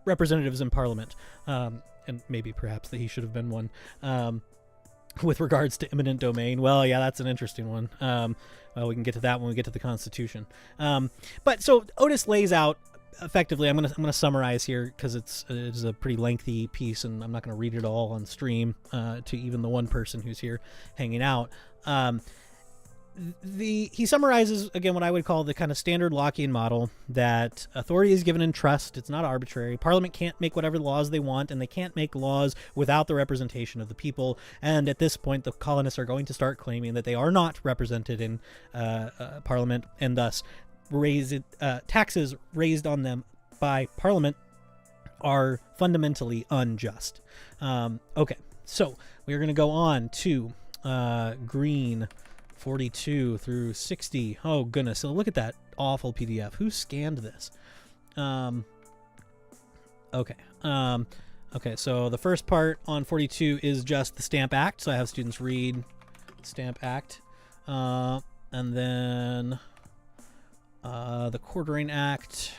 representatives in Parliament, and maybe perhaps that he should have been one. With regards to eminent domain, well, yeah, that's an interesting one. Well, we can get to that when we get to the Constitution. But so Otis lays out effectively. I'm gonna summarize here because it is a pretty lengthy piece, and I'm not gonna read it all on stream to even the one person who's here hanging out. He summarizes again what I would call the kind of standard Lockean model, that authority is given in trust. It's not arbitrary. Parliament can't make whatever laws they want, and they can't make laws without the representation of the people. And at this point, the colonists are going to start claiming that they are not represented in Parliament, and thus taxes raised on them by Parliament are fundamentally unjust. Okay, so we are going to go on to Green 42 through 60. Oh goodness, so look at that awful PDF. Who scanned this? Okay, so the first part on 42 is just the Stamp Act, so I have students read Stamp Act, and then the Quartering Act.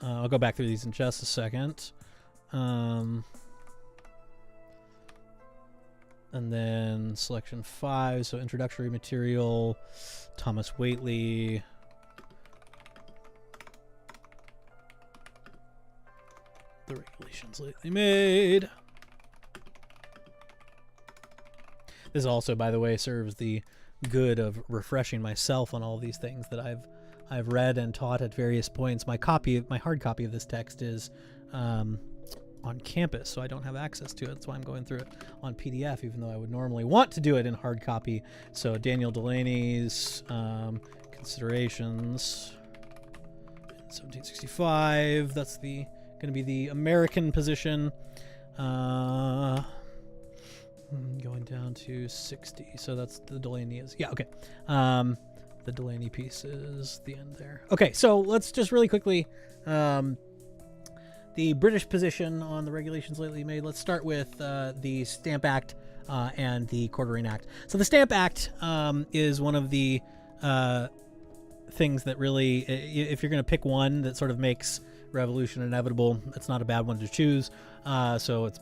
I'll go back through these in just a second. And then selection 5, so introductory material, Thomas Whately. The regulations lately made. This also, by the way, serves the good of refreshing myself on all these things that I've read and taught at various points. My hard copy of this text is on campus, so I don't have access to it. That's why I'm going through it on PDF, even though I would normally want to do it in hard copy. So Daniel Delaney's Considerations in 1765. That's going to be the American position. Going down to 60. So that's the Delaney is. Yeah, okay. The Delaney piece is the end there. Okay, so let's just really quickly the British position on the regulations lately made. Let's start with the Stamp Act and the Quartering Act. So the Stamp Act is one of the things that really, if you're going to pick one that sort of makes revolution inevitable, it's not a bad one to choose. So it's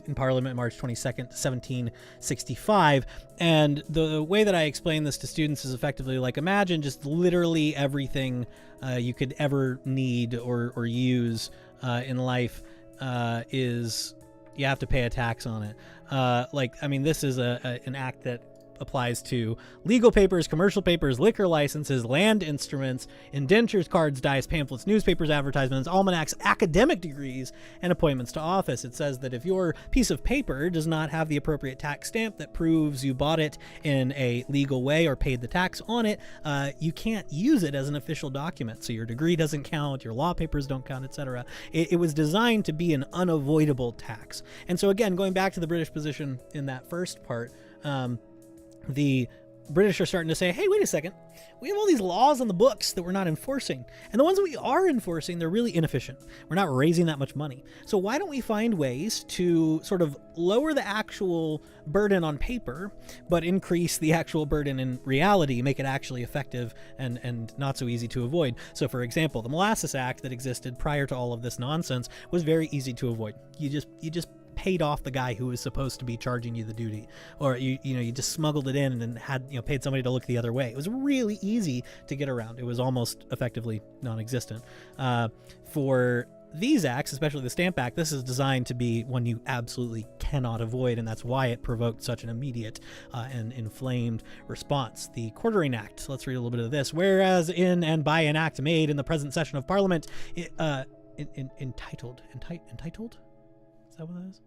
in Parliament March 22nd, 1765. And the way that I explain this to students is effectively like, imagine just literally everything you could ever need or use in life is you have to pay a tax on it. This is an act that applies to legal papers, commercial papers, liquor licenses, land instruments, indentures, cards, dice, pamphlets, newspapers, advertisements, almanacs, academic degrees, and appointments to office. It says that if your piece of paper does not have the appropriate tax stamp that proves you bought it in a legal way or paid the tax on it, you can't use it as an official document. So your degree doesn't count, your law papers don't count, etc. It was designed to be an unavoidable tax. And so again, going back to the British position in that first part, the British are starting to say, hey, wait a second. We have all these laws on the books that we're not enforcing. And the ones that we are enforcing, they're really inefficient. We're not raising that much money. So why don't we find ways to sort of lower the actual burden on paper, but increase the actual burden in reality, make it actually effective and not so easy to avoid. So for example, the Molasses Act that existed prior to all of this nonsense was very easy to avoid. You just paid off the guy who was supposed to be charging you the duty, or you just smuggled it in and then had paid somebody to look the other way. It was really easy to get around. It was almost effectively non-existent. For these acts, especially the Stamp Act, this is designed to be one you absolutely cannot avoid, and that's why it provoked such an immediate and inflamed response. The Quartering Act, let's read a little bit of this. Whereas in and by an act made in the present session of Parliament, entitled? Is that what that is?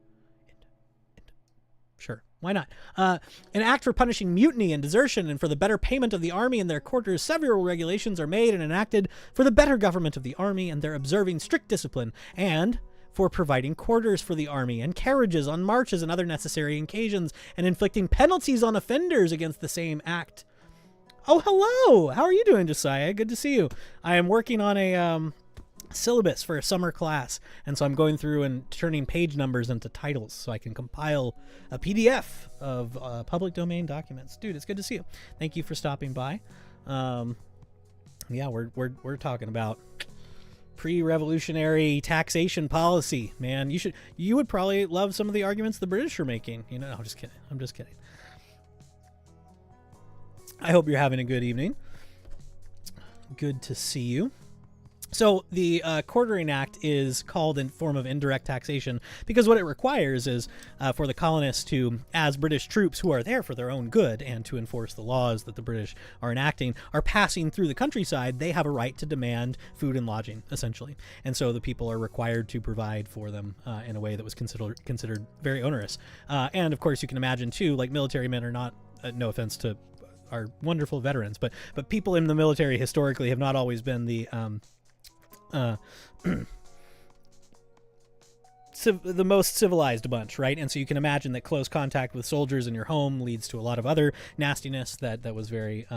Sure, why not? An act for punishing mutiny and desertion and for the better payment of the army and their quarters, several regulations are made and enacted for the better government of the army and their observing strict discipline, and for providing quarters for the army and carriages on marches and other necessary occasions, and inflicting penalties on offenders against the same act. Oh, hello! How are you doing, Josiah? Good to see you. I am working on a syllabus for a summer class, and so I'm going through and turning page numbers into titles so I can compile a PDF of public domain documents. Dude, it's good to see you. Thank you for stopping by. Yeah, we're talking about pre-revolutionary taxation policy, man. You would probably love some of the arguments the British are making. No, I'm just kidding. I hope you're having a good evening. Good to see you. So the Quartering Act is called in form of indirect taxation because what it requires is for the colonists to, as British troops who are there for their own good and to enforce the laws that the British are enacting, are passing through the countryside, they have a right to demand food and lodging, essentially. And so the people are required to provide for them in a way that was considered very onerous. And of course, you can imagine too, like military men are not, no offense to our wonderful veterans, but people in the military historically have not always been the the most civilized bunch, right? And so you can imagine that close contact with soldiers in your home leads to a lot of other nastiness that was very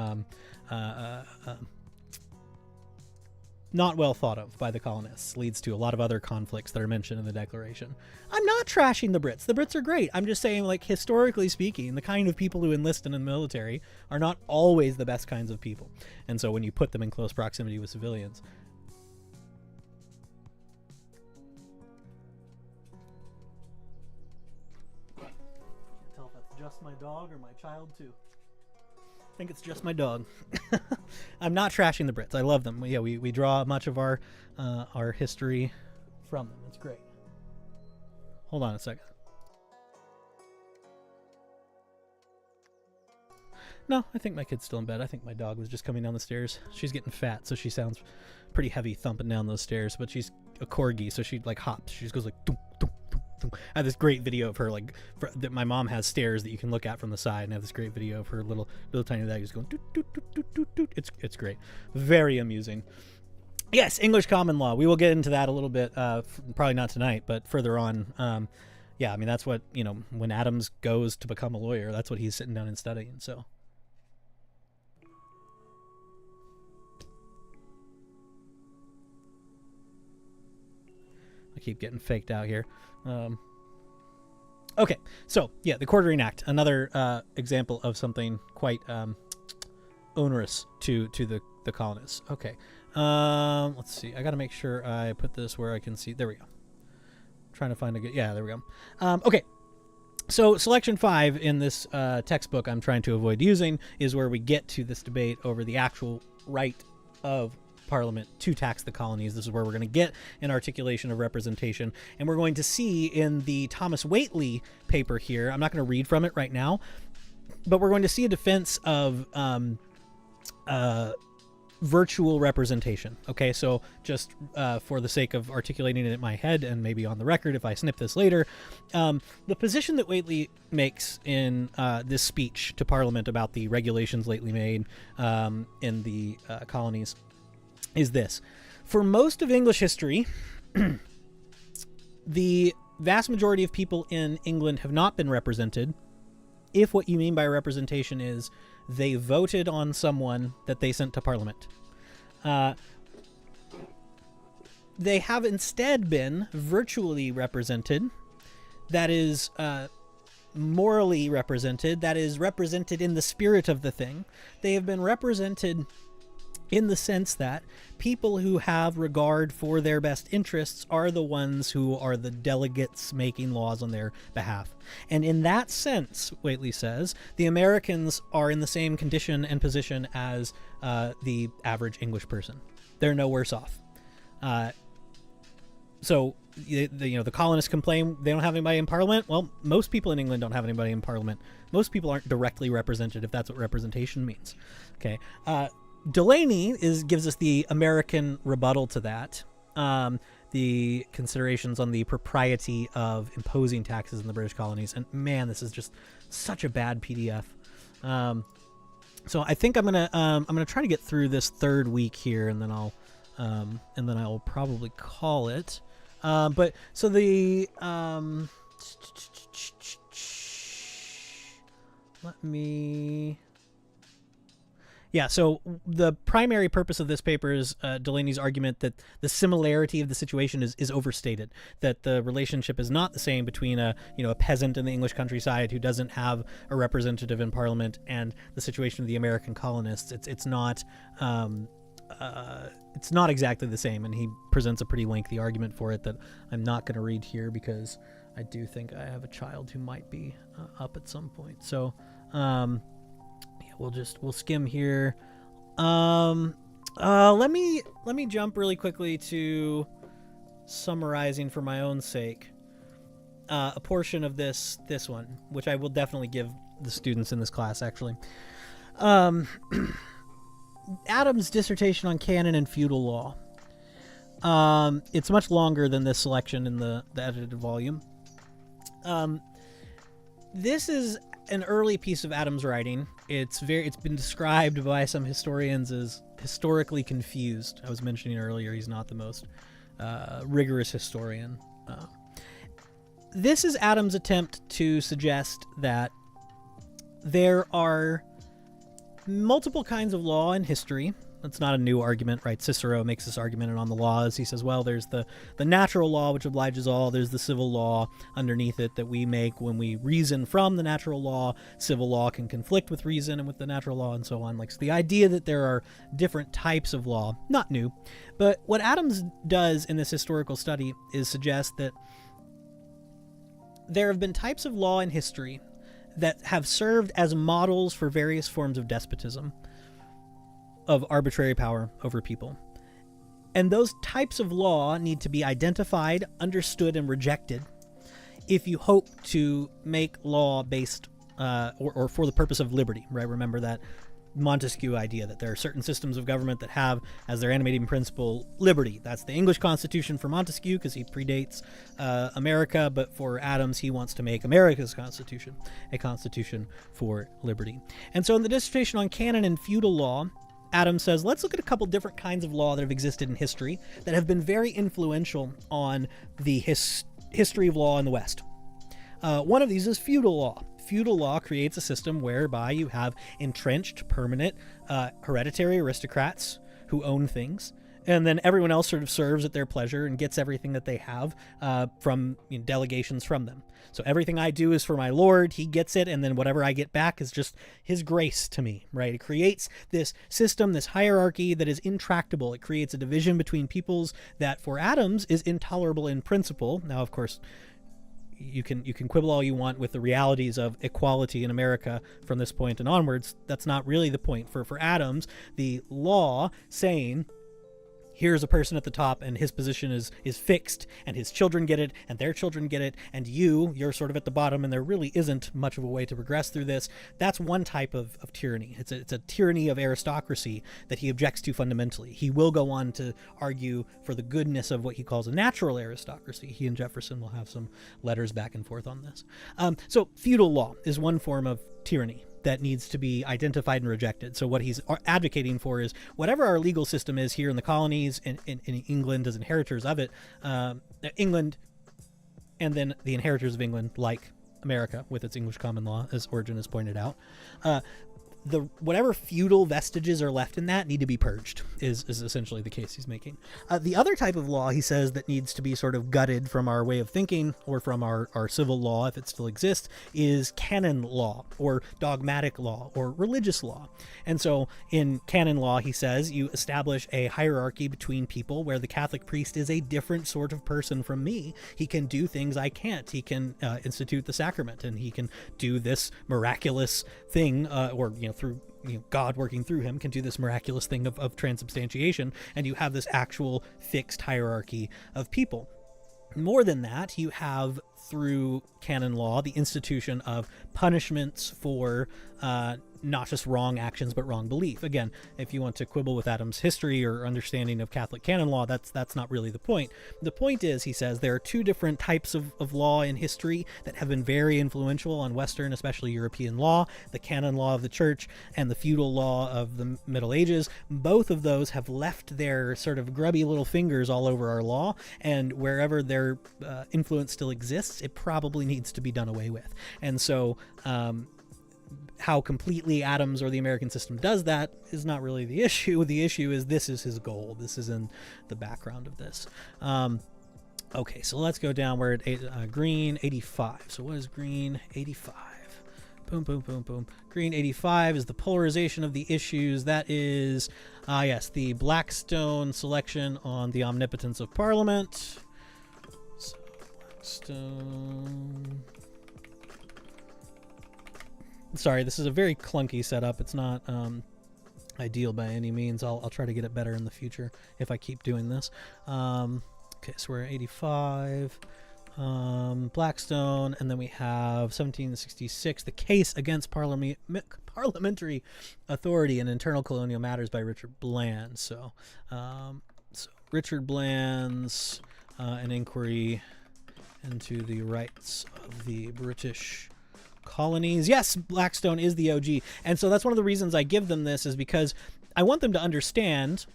not well thought of by the colonists, leads to a lot of other conflicts that are mentioned in the Declaration. I'm not trashing the Brits. The Brits are great. I'm just saying, like, historically speaking, the kind of people who enlist in the military are not always the best kinds of people. And so when you put them in close proximity with civilians, just my dog or my child too. I think it's just my dog. I'm not trashing the Brits. I love them. Yeah, we draw much of our history from them. It's great. Hold on a second. No, I think my kid's still in bed. I think my dog was just coming down the stairs. She's getting fat, so she sounds pretty heavy thumping down those stairs, but she's a corgi, so she like hops. She just goes like doom, doom, doom. I have this great video of her, like, that my mom has stairs that you can look at from the side, and I have this great video of her little tiny leg just going doot, doot, doot, doot, doot, doot. It's great. Very amusing. Yes, English common law. We will get into that a little bit, probably not tonight, but further on. Yeah, I mean, that's what, when Adams goes to become a lawyer, that's what he's sitting down and studying, so. I keep getting faked out here. Okay, so yeah, the Quartering Act, another example of something quite onerous to the colonists. Okay, let's see. I got to make sure I put this where I can see. There we go. Trying to find a good. Yeah, there we go. Okay. So selection 5 in this textbook I'm trying to avoid using is where we get to this debate over the actual right of Parliament to tax the colonies. This is where we're going to get an articulation of representation, and we're going to see in the Thomas Whately paper here, I'm not going to read from it right now, but we're going to see a defense of virtual representation. Okay, so just for the sake of articulating it in my head and maybe on the record if I snip this later, the position that Whately makes in this speech to Parliament about the regulations lately made in the colonies is this. For most of English history, the vast majority of people in England have not been represented if what you mean by representation is they voted on someone that they sent to Parliament. They have instead been virtually represented, that is morally represented, that is represented in the spirit of the thing. They have been represented in the sense that people who have regard for their best interests are the ones who are the delegates making laws on their behalf. And in that sense, Whately says, the Americans are in the same condition and position as the average English person. They're no worse off. So the colonists complain they don't have anybody in Parliament. Well, most people in England don't have anybody in Parliament. Most people aren't directly represented, if that's what representation means. Okay. Delaney gives us the American rebuttal to that. The considerations on the propriety of imposing taxes in the British colonies. And man, this is just such a bad PDF. So I think I'm gonna try to get through this third week here, and then I'll probably call it. But so the so the primary purpose of this paper is Delaney's argument that the similarity of the situation is overstated, that the relationship is not the same between a peasant in the English countryside who doesn't have a representative in Parliament and the situation of the American colonists. It's not exactly the same, and he presents a pretty lengthy argument for it that I'm not going to read here because I do think I have a child who might be up at some point. So we'll skim here. Let me jump really quickly to summarizing for my own sake a portion of this one, which I will definitely give the students in this class, actually. Adams' dissertation on canon and feudal law. It's much longer than this selection in the edited volume. This is an early piece of Adams' writing. It's been described by some historians as historically confused. I was mentioning earlier he's not the most rigorous historian. This is Adams' attempt to suggest that there are multiple kinds of law in history. That's not a new argument, right? Cicero makes this argument on the laws. He says, well, there's the natural law, which obliges all. There's the civil law underneath it that we make when we reason from the natural law. Civil law can conflict with reason and with the natural law and so on. So the idea that there are different types of law, not new. But what Adams does in this historical study is suggest that there have been types of law in history that have served as models for various forms of despotism, of arbitrary power over people. And those types of law need to be identified, understood, and rejected if you hope to make law based or for the purpose of liberty, right? Remember that Montesquieu idea that there are certain systems of government that have as their animating principle liberty. That's the English Constitution for Montesquieu because he predates America, but for Adams he wants to make America's Constitution a constitution for liberty. And so in the dissertation on canon and feudal law, Adams says, let's look at a couple different kinds of law that have existed in history that have been very influential on the history of law in the West. One of these is feudal law. Feudal law creates a system whereby you have entrenched, permanent, hereditary aristocrats who own things, and then everyone else sort of serves at their pleasure and gets everything that they have from delegations from them. So everything I do is for my lord, he gets it, and then whatever I get back is just his grace to me, right? It creates this system, this hierarchy that is intractable. It creates a division between peoples that for Adams is intolerable in principle. Now, of course, you can quibble all you want with the realities of equality in America from this point and onwards. That's not really the point. For Adams, the law saying here's a person at the top and his position is fixed and his children get it and their children get it and you're sort of at the bottom and there really isn't much of a way to progress through this. That's one type of tyranny. It's a tyranny of aristocracy that he objects to fundamentally. He will go on to argue for the goodness of what he calls a natural aristocracy. He and Jefferson will have some letters back and forth on this. So feudal law is one form of tyranny that needs to be identified and rejected. So what he's advocating for is whatever our legal system is here in the colonies, in England as inheritors of it, England, and then the inheritors of England, like America with its English common law, as Origen has pointed out, the whatever feudal vestiges are left in that need to be purged is essentially the case he's making. The other type of law, he says, that needs to be sort of gutted from our way of thinking or from our civil law, if it still exists, is canon law or dogmatic law or religious law. And so in canon law, he says, you establish a hierarchy between people where the Catholic priest is a different sort of person from me. He can do things I can't. He can institute the sacrament, and he can do this miraculous thing, or through God working through him, can do this miraculous thing of transubstantiation, and you have this actual fixed hierarchy of people. More than that, you have, through canon law, the institution of punishments for not just wrong actions but wrong belief. Again, if you want to quibble with Adam's history or understanding of Catholic canon law, that's not really the point. The point is, he says, there are two different types of law in history that have been very influential on Western, especially European law: the canon law of the church and the feudal law of the Middle Ages. Both of those have left their sort of grubby little fingers all over our law, and wherever their influence still exists, it probably needs to be done away with. And so how completely Adams or the American system does that is not really the issue. The issue is this is his goal. This is in the background of this. Okay, so let's go down. We're at green 85. So what is green 85? Boom, boom, boom, boom. Green 85 is the polarization of the issues. That is, yes, the Blackstone selection on the omnipotence of Parliament. So Blackstone... Sorry, this is a very clunky setup. It's not ideal by any means. I'll try to get it better in the future if I keep doing this. Okay, so we're at 85. Blackstone, and then we have 1766, the case against parliamentary authority in internal colonial matters by Richard Bland. So Richard Bland's an inquiry into the rights of the British colonies. Yes, Blackstone is the OG. And so that's one of the reasons I give them this, is because I want them to understand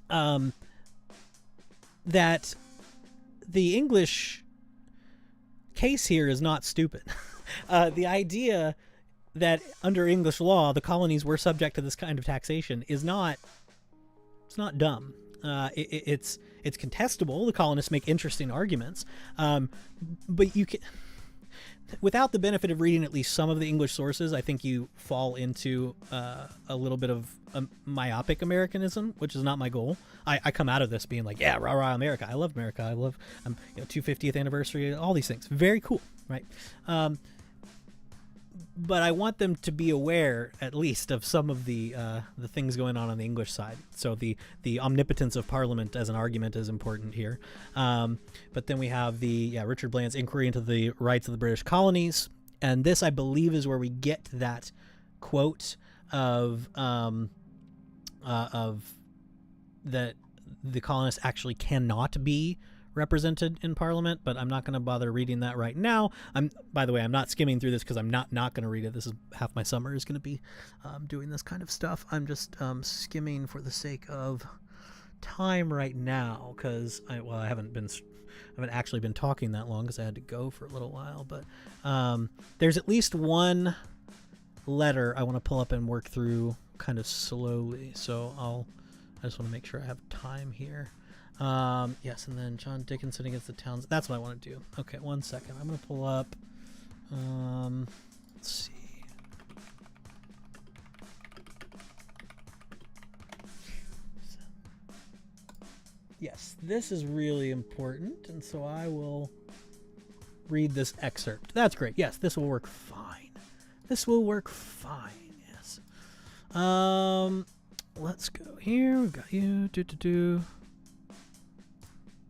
that the English case here is not stupid. The idea that under English law the colonies were subject to this kind of taxation is not, it's not dumb. It's contestable. The colonists make interesting arguments, but you can, without the benefit of reading at least some of the English sources, I think you fall into a little bit of myopic Americanism, which is not my goal. I come out of this being like, yeah, rah rah America. I love America. I love 250th anniversary, all these things. Very cool, right? But I want them to be aware, at least, of some of the things going on the English side. So the omnipotence of Parliament as an argument is important here. But then we have Richard Bland's inquiry into the rights of the British colonies, and this, I believe, is where we get that quote of that the colonists actually cannot be represented in Parliament, but I'm not going to bother reading that right now. By the way, I'm not skimming through this because I'm not going to read it. This is half my summer is going to be doing this kind of stuff. I'm just skimming for the sake of time right now, because I haven't actually been talking that long because I had to go for a little while. But there's at least one letter I want to pull up and work through kind of slowly. So I just want to make sure I have time here. Yes, and then John Dickinson against the Towns. That's what I want to do. Okay, 1 second. I'm going to pull up, let's see. Yes, this is really important, and so I will read this excerpt. That's great. Yes, this will work fine. This will work fine, yes. Let's go here. We've got you.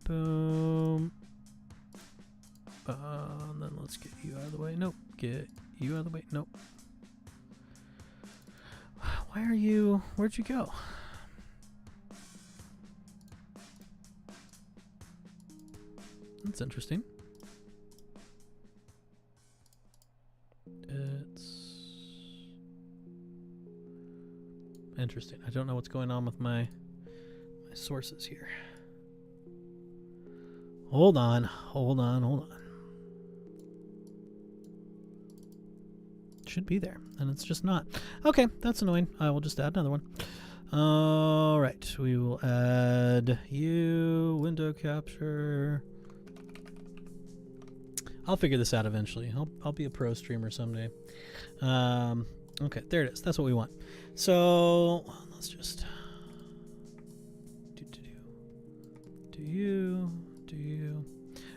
Boom. And then let's get you out of the way. Nope. Get you out of the way. Nope. Why are you... Where'd you go? That's interesting. It's interesting. I don't know what's going on with my sources here. Hold on. should be there, and it's just not. Okay, that's annoying. I will just add another one. All right, we will add you, window capture. I'll figure this out eventually. I'll be a pro streamer someday. Okay, there it is. That's what we want. So let's just do you.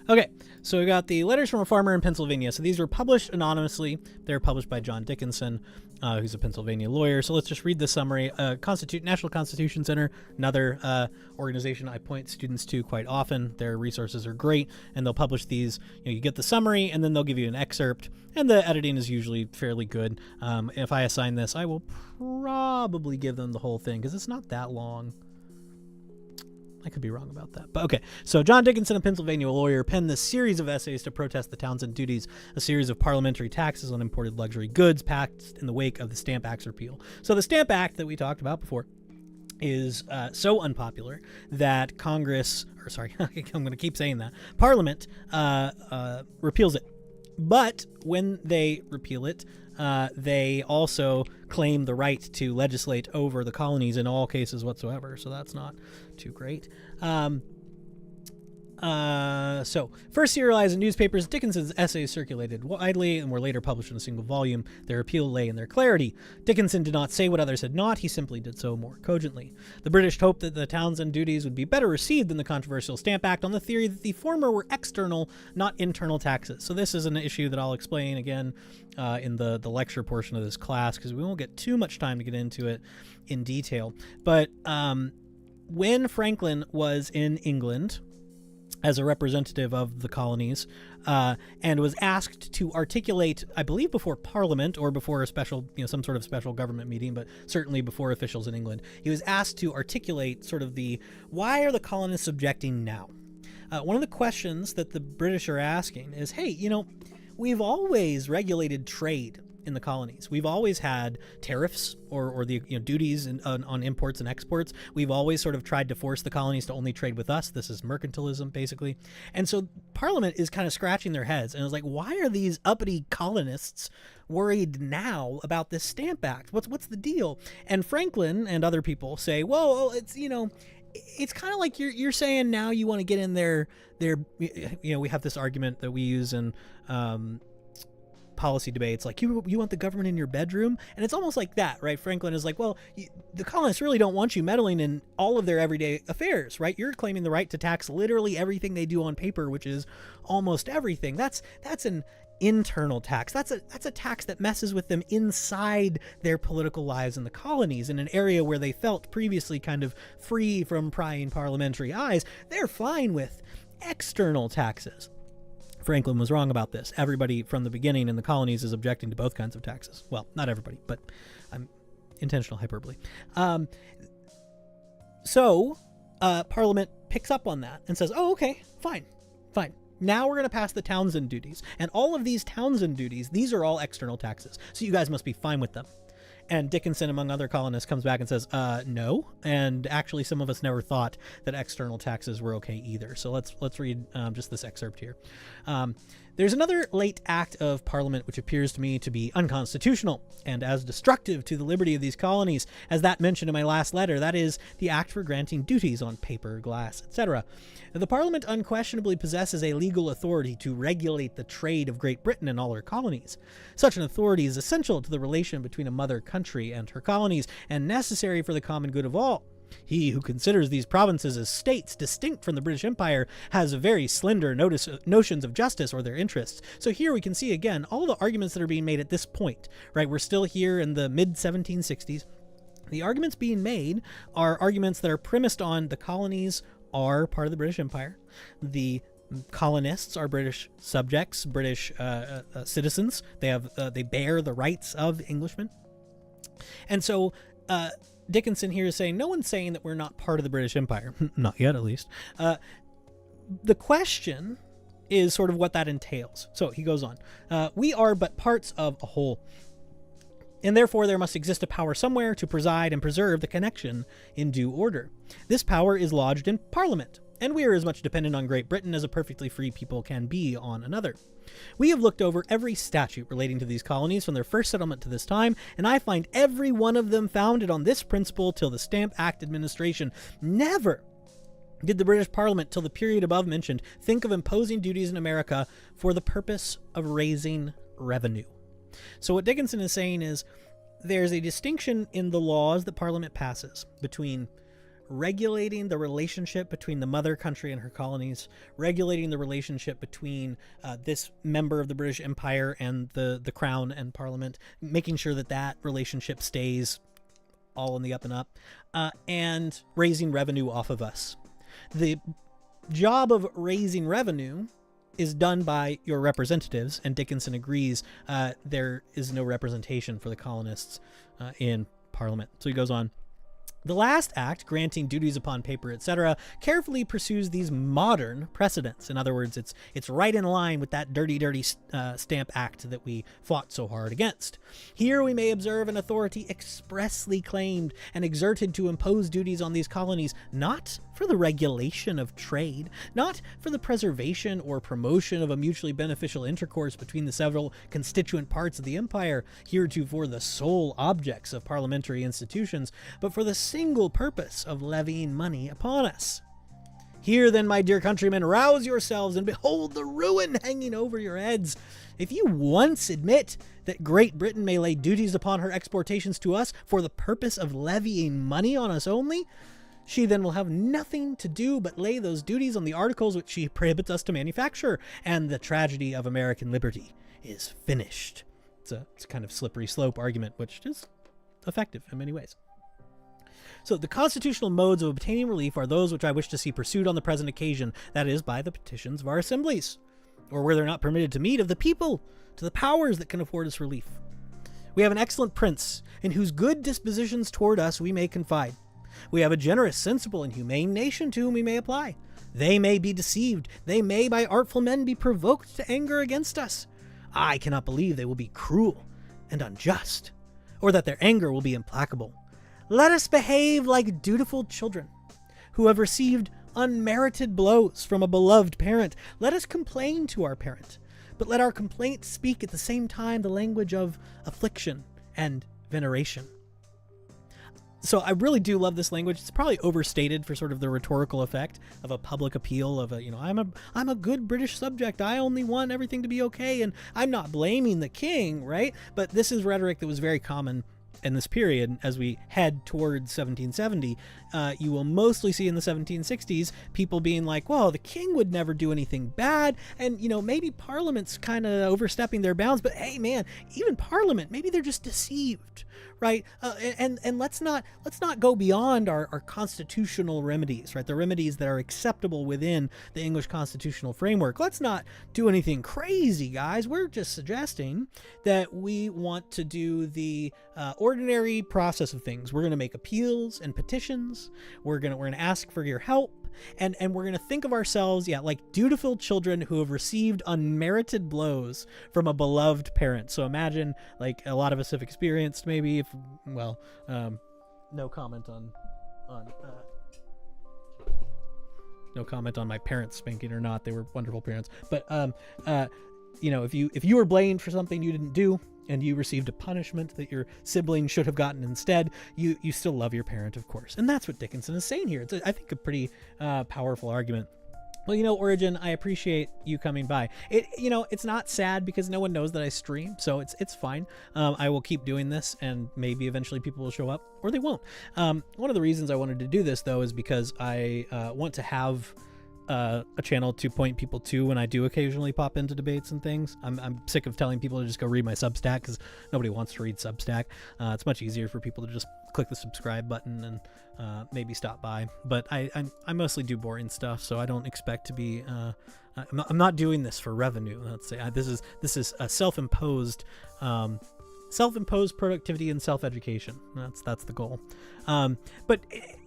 Okay, so we got the letters from a farmer in Pennsylvania. So these were published anonymously. They're published by John Dickinson, who's a Pennsylvania lawyer. So let's just read the summary. National Constitution Center, another organization I point students to quite often. Their resources are great, and they'll publish these. You get the summary, and then they'll give you an excerpt, and the editing is usually fairly good. If I assign this, I will probably give them the whole thing, because it's not that long. I could be wrong about that. But okay, so John Dickinson, a Pennsylvania lawyer, penned this series of essays to protest the Townsend duties, a series of parliamentary taxes on imported luxury goods passed in the wake of the Stamp Act's repeal. So the Stamp Act that we talked about before is so unpopular that Congress, or sorry, I'm going to keep saying that, Parliament repeals it. But when they repeal it, they also claim the right to legislate over the colonies in all cases whatsoever. So that's not too great. So first serialized in newspapers, Dickinson's essays circulated widely and were later published in a single volume. Their appeal lay in their clarity. Dickinson did not say what others had not. He simply did so more cogently. The British hoped that the Townsend duties would be better received than the controversial Stamp Act on the theory that the former were external, not internal taxes. So this is an issue that I'll explain again in the lecture portion of this class, because we won't get too much time to get into it in detail. But when Franklin was in England as a representative of the colonies, and was asked to articulate, I believe before Parliament or before a special, some sort of special government meeting, but certainly before officials in England, he was asked to articulate sort of why are the colonists objecting now? One of the questions that the British are asking is, hey, we've always regulated trade in the colonies. We've always had tariffs or the duties on imports and exports. We've always sort of tried to force the colonies to only trade with us. This is mercantilism, basically. And so Parliament is kind of scratching their heads and is like, why are these uppity colonists worried now about this Stamp Act? What's the deal? And Franklin and other people say, well, it's it's kind of like you're saying now you want to get in their we have this argument that we use in policy debates, like you want the government in your bedroom, and it's almost like that, right? Franklin is like, well, the colonists really don't want you meddling in all of their everyday affairs, right? You're claiming the right to tax literally everything they do on paper, which is almost everything. That's an internal tax. That's a tax that messes with them inside their political lives in the colonies, in an area where they felt previously kind of free from prying parliamentary eyes. They're fine with external taxes. Franklin was wrong about this. Everybody from the beginning in the colonies is objecting to both kinds of taxes. Well, not everybody, but I'm intentional hyperbole. So Parliament picks up on that and says, oh, okay, fine. Now we're going to pass the Townsend duties. And all of these Townsend duties, these are all external taxes. So you guys must be fine with them. And Dickinson, among other colonists, comes back and says, no. And actually, some of us never thought that external taxes were okay either. So let's read just this excerpt here. There's another late act of Parliament which appears to me to be unconstitutional and as destructive to the liberty of these colonies as that mentioned in my last letter, that is, the act for granting duties on paper, glass, etc. The Parliament unquestionably possesses a legal authority to regulate the trade of Great Britain and all her colonies. Such an authority is essential to the relation between a mother country and her colonies and necessary for the common good of all. He who considers these provinces as states distinct from the British Empire has very slender notions of justice or their interests. So here we can see again all the arguments that are being made at this point, right? We're still here in the mid-1760s. The arguments being made are arguments that are premised on the colonies are part of the British Empire. The colonists are British subjects, British citizens. They bear the rights of Englishmen. And so Dickinson here is saying, no one's saying that we're not part of the British Empire. Not yet, at least. The question is sort of what that entails. So he goes on. We are but parts of a whole, and therefore there must exist a power somewhere to preside and preserve the connection in due order. This power is lodged in Parliament, and we are as much dependent on Great Britain as a perfectly free people can be on another. We have looked over every statute relating to these colonies from their first settlement to this time, and I find every one of them founded on this principle till the Stamp Act administration. Never did the British Parliament, till the period above mentioned, think of imposing duties in America for the purpose of raising revenue. So what Dickinson is saying is there's a distinction in the laws that Parliament passes between regulating the relationship between the mother country and her colonies, regulating the relationship between this member of the British Empire and the Crown and Parliament, making sure that that relationship stays all in the up and up, and raising revenue off of us. The job of raising revenue is done by your representatives, and Dickinson agrees there is no representation for the colonists in Parliament. So he goes on. The last act, granting duties upon paper, etc., carefully pursues these modern precedents. In other words, it's right in line with that dirty Stamp Act that we fought so hard against. Here we may observe an authority expressly claimed and exerted to impose duties on these colonies, not for the regulation of trade, not for the preservation or promotion of a mutually beneficial intercourse between the several constituent parts of the empire, heretofore the sole objects of parliamentary institutions, but for the single purpose of levying money upon us. Here then, my dear countrymen, rouse yourselves and behold the ruin hanging over your heads. If you once admit that Great Britain may lay duties upon her exportations to us for the purpose of levying money on us only, she then will have nothing to do but lay those duties on the articles which she prohibits us to manufacture, and the tragedy of American liberty is finished. It's a kind of slippery slope argument, which is effective in many ways. So the constitutional modes of obtaining relief are those which I wish to see pursued on the present occasion, that is, by the petitions of our assemblies, or where they're not permitted to meet, of the people, to the powers that can afford us relief. We have an excellent prince, in whose good dispositions toward us we may confide. We have a generous, sensible, and humane nation to whom we may apply. They may be deceived. They may by artful men be provoked to anger against us. I cannot believe they will be cruel and unjust, or that their anger will be implacable. Let us behave like dutiful children who have received unmerited blows from a beloved parent. Let us complain to our parent, but let our complaint speak at the same time the language of affliction and veneration. So I really do love this language. It's probably overstated for sort of the rhetorical effect of a public appeal of I'm a good British subject. I only want everything to be okay, and I'm not blaming the king, right? But this is rhetoric that was very common in this period. As we head towards 1770, you will mostly see in the 1760s people being like, well, the king would never do anything bad, and maybe Parliament's kind of overstepping their bounds, but hey man, even Parliament, maybe they're just deceived, right? And let's not go beyond our constitutional remedies, right? The remedies that are acceptable within the English constitutional framework. Let's not do anything crazy, guys. We're just suggesting that we want to do the ordinary process of things. We're going to make appeals and petitions. We're going to ask for your help. And we're going to think of ourselves, like dutiful children who have received unmerited blows from a beloved parent. So imagine, like a lot of us have experienced, maybe, no comment on my parents spanking or not. They were wonderful parents. But if you were blamed for something you didn't do, and you received a punishment that your sibling should have gotten instead, you still love your parent, of course. And that's what Dickinson is saying here. It's, I think, a pretty powerful argument. Well, Origin, I appreciate you coming by. It's not sad because no one knows that I stream, so it's fine. I will keep doing this, and maybe eventually people will show up, or they won't. One of the reasons I wanted to do this, though, is because I want to have a channel to point people to when I do occasionally pop into debates and things. I'm sick of telling people to just go read my Substack, because nobody wants to read Substack. It's much easier for people to just click the subscribe button and maybe stop by. But I mostly do boring stuff, so I don't expect to be. I'm not doing this for revenue. Let's say this is a self-imposed productivity and self-education. That's the goal. But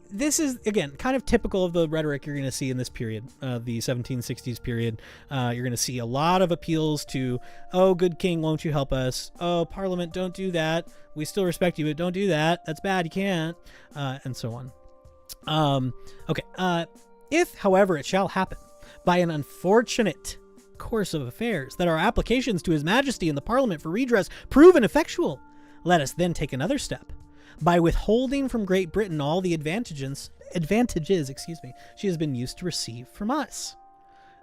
this is, again, kind of typical of the rhetoric you're going to see in this period, the 1760s period. You're going to see a lot of appeals to, oh, good king, won't you help us? Oh, Parliament, don't do that. We still respect you, but don't do that. That's bad. You can't. And so on. Okay. If, however, it shall happen, by an unfortunate course of affairs, that our applications to his majesty and the parliament for redress prove ineffectual, let us then take another step, by withholding from Great Britain all the advantages she has been used to receive from us.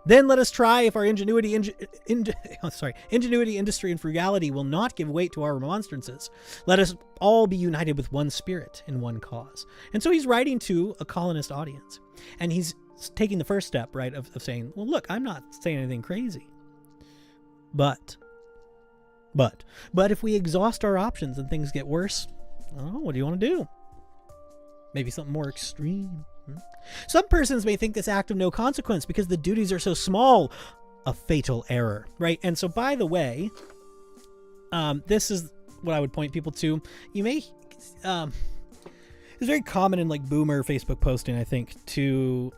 Then let us try if our ingenuity, industry, and frugality will not give weight to our remonstrances. Let us all be united with one spirit in one cause. And so he's writing to a colonist audience, and he's taking the first step, right, of saying, well, look, I'm not saying anything crazy. But if we exhaust our options and things get worse, oh, what do you want to do? Maybe something more extreme. Some persons may think this act of no consequence because the duties are so small. A fatal error, right? And so, by the way, this is what I would point people to. You may, it's very common in like boomer Facebook posting, I think, to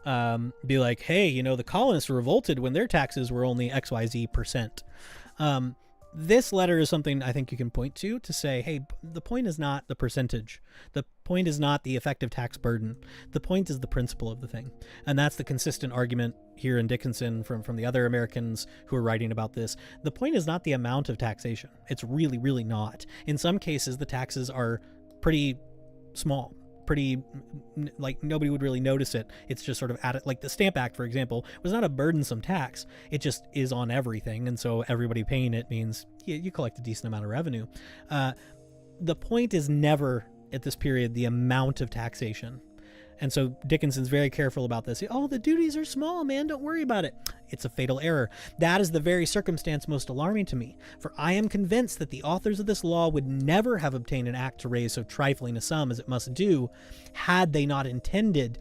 be like, hey, you know, the colonists revolted when their taxes were only XYZ%. This letter is something I think you can point to say, hey, the point is not the percentage. The point is not the effective tax burden. The point is the principle of the thing. And that's the consistent argument here in Dickinson from the other Americans who are writing about this. The point is not the amount of taxation. It's really, really not. In some cases, the taxes are pretty small. Pretty, like, nobody would really notice it. It's just sort of added, like the Stamp Act, for example, was not a burdensome tax. It just is on everything, and so everybody paying it means you collect a decent amount of revenue. The point is never, at this period, the amount of taxation. And so Dickinson's very careful about this. Oh, the duties are small, man. Don't worry about it. It's a fatal error. That is the very circumstance most alarming to me, for I am convinced that the authors of this law would never have obtained an act to raise so trifling a sum as it must do, had they not intended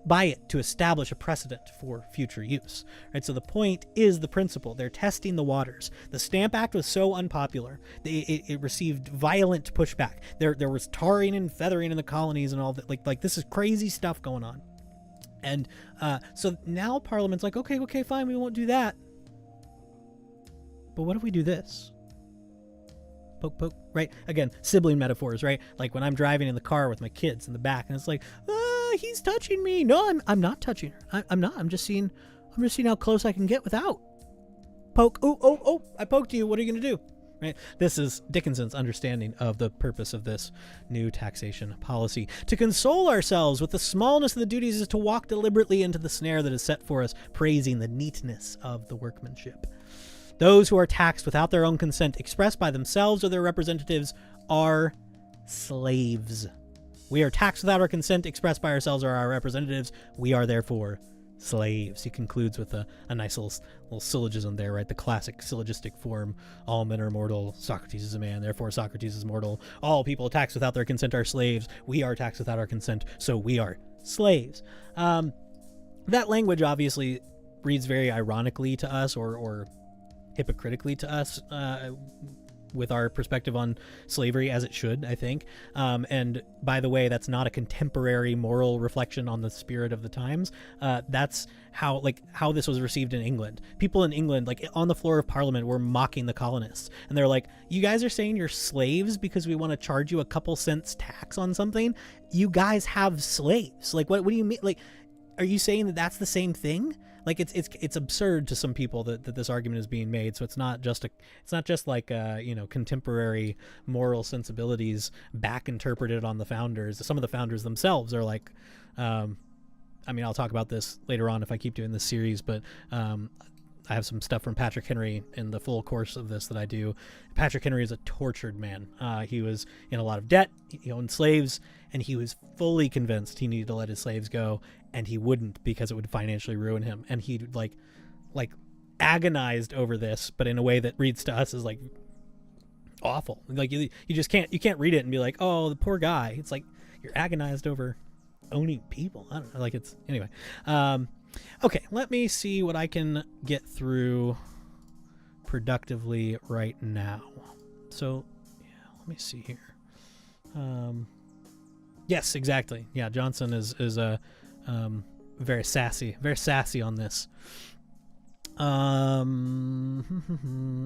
by it to establish a precedent for future use. Right? So the point is the principle. They're testing the waters. The Stamp Act was so unpopular. It received violent pushback. There was tarring and feathering in the colonies and all that. Like this is crazy stuff going on. And so now Parliament's like, okay, fine, we won't do that. But what if we do this? Poke, right? Again, sibling metaphors, right? Like when I'm driving in the car with my kids in the back, and it's like, he's touching me. No, I'm not touching her. I'm not. I'm just seeing how close I can get without. Poke. Oh, I poked you. What are you going to do? Right? This is Dickinson's understanding of the purpose of this new taxation policy. To console ourselves with the smallness of the duties is to walk deliberately into the snare that is set for us, praising the neatness of the workmanship. Those who are taxed without their own consent, expressed by themselves or their representatives, are slaves. We are taxed without our consent, expressed by ourselves or our representatives. We are therefore slaves. He concludes with a nice little syllogism there, right? The classic syllogistic form. All men are mortal. Socrates is a man. Therefore, Socrates is mortal. All people taxed without their consent are slaves. We are taxed without our consent, so we are slaves. That language obviously reads very ironically to us or hypocritically to us with our perspective on slavery, as it should, I think. And by the way, that's not a contemporary moral reflection on the spirit of the times. That's how this was received in England. People in England, like on the floor of Parliament, were mocking the colonists. And they're like, you guys are saying you're slaves because we want to charge you a couple cents tax on something? You guys have slaves. Like, what do you mean? Like, are you saying that that's the same thing? Like it's absurd to some people that this argument is being made. So it's not just like contemporary moral sensibilities back interpreted on the founders. Some of the founders themselves are like, I'll talk about this later on if I keep doing this series, but I have some stuff from Patrick Henry in the full course of this that I do. Patrick Henry is a tortured man. He was in a lot of debt. He owned slaves, and he was fully convinced he needed to let his slaves go, and he wouldn't because it would financially ruin him. And he like agonized over this, but in a way that reads to us as like awful. Like you can't read it and be like, oh, the poor guy. It's like you're agonized over owning people. I don't know. Like it's anyway. Okay, let me see what I can get through productively right now. So, yeah, let me see here. Yes, exactly. Yeah, Johnson is very sassy on this.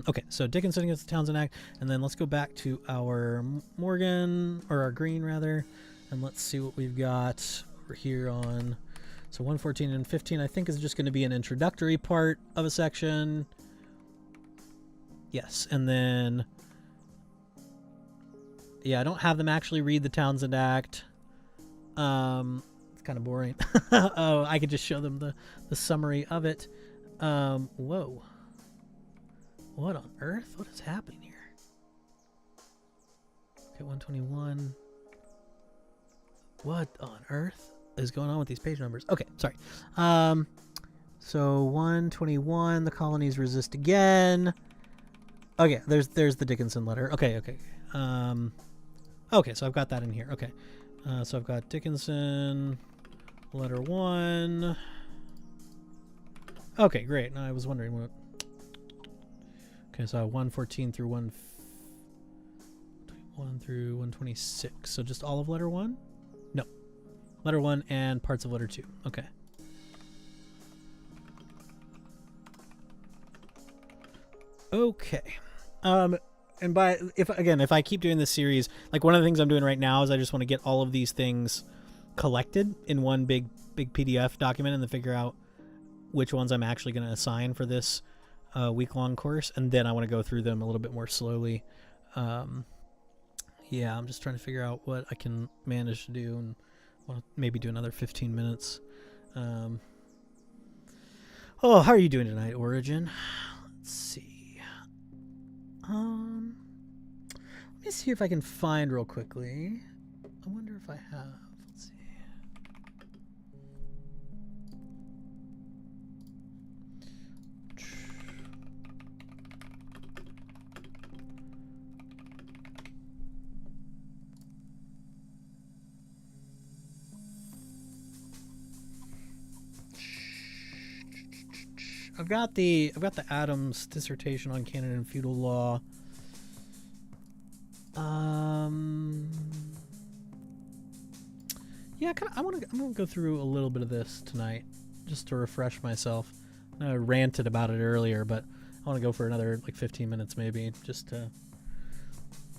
Okay, so Dickinson against the Townshend Act, and then let's go back to our Morgan, or our Green rather, and let's see what we've got over here on So 114 and 15, I think, is just going to be an introductory part of a section. Yes, and then... Yeah, I don't have them actually read the Townsend Act. It's kind of boring. Oh, I could just show them the summary of it. Whoa. What on earth? What is happening here? Okay, 121. What on earth is going on with these page numbers? Okay, sorry. So 121, the colonies resist again. Okay, there's the Dickinson letter. Okay. Okay, so I've got that in here. Okay. So I've got Dickinson, letter 1. Okay, great. Now I was wondering what... Okay, so 114 through 121 through 126. So just all of letter 1? No. Letter 1 and parts of letter 2. Okay. Okay. And if I keep doing this series, like one of the things I'm doing right now is I just want to get all of these things collected in one big PDF document and then figure out which ones I'm actually going to assign for this week-long course, and then I want to go through them a little bit more slowly. Yeah, I'm just trying to figure out what I can manage to do, and want to maybe do another 15 minutes. Oh, how are you doing tonight, Origin? Let's see. Let me see if I can find real quickly. I wonder if I have. Let's see. I've got the Adams dissertation on canon and feudal law. Yeah, I'm gonna go through a little bit of this tonight, just to refresh myself. I ranted about it earlier, but I want to go for another like 15 minutes maybe, just to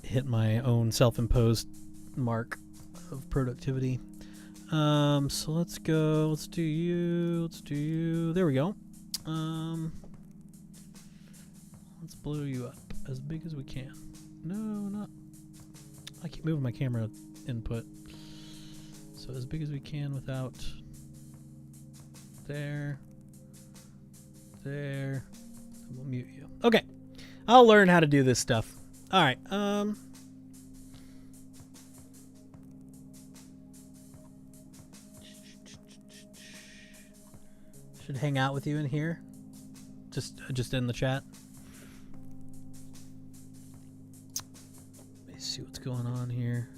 hit my own self-imposed mark of productivity. So let's go. Let's do you. There we go. Let's blow you up as big as we can. No, not. I keep moving my camera input. So as big as we can without. There. And we'll mute you. Okay. I'll learn how to do this stuff. All right. Should hang out with you in here. Just in the chat. Let me see what's going on here.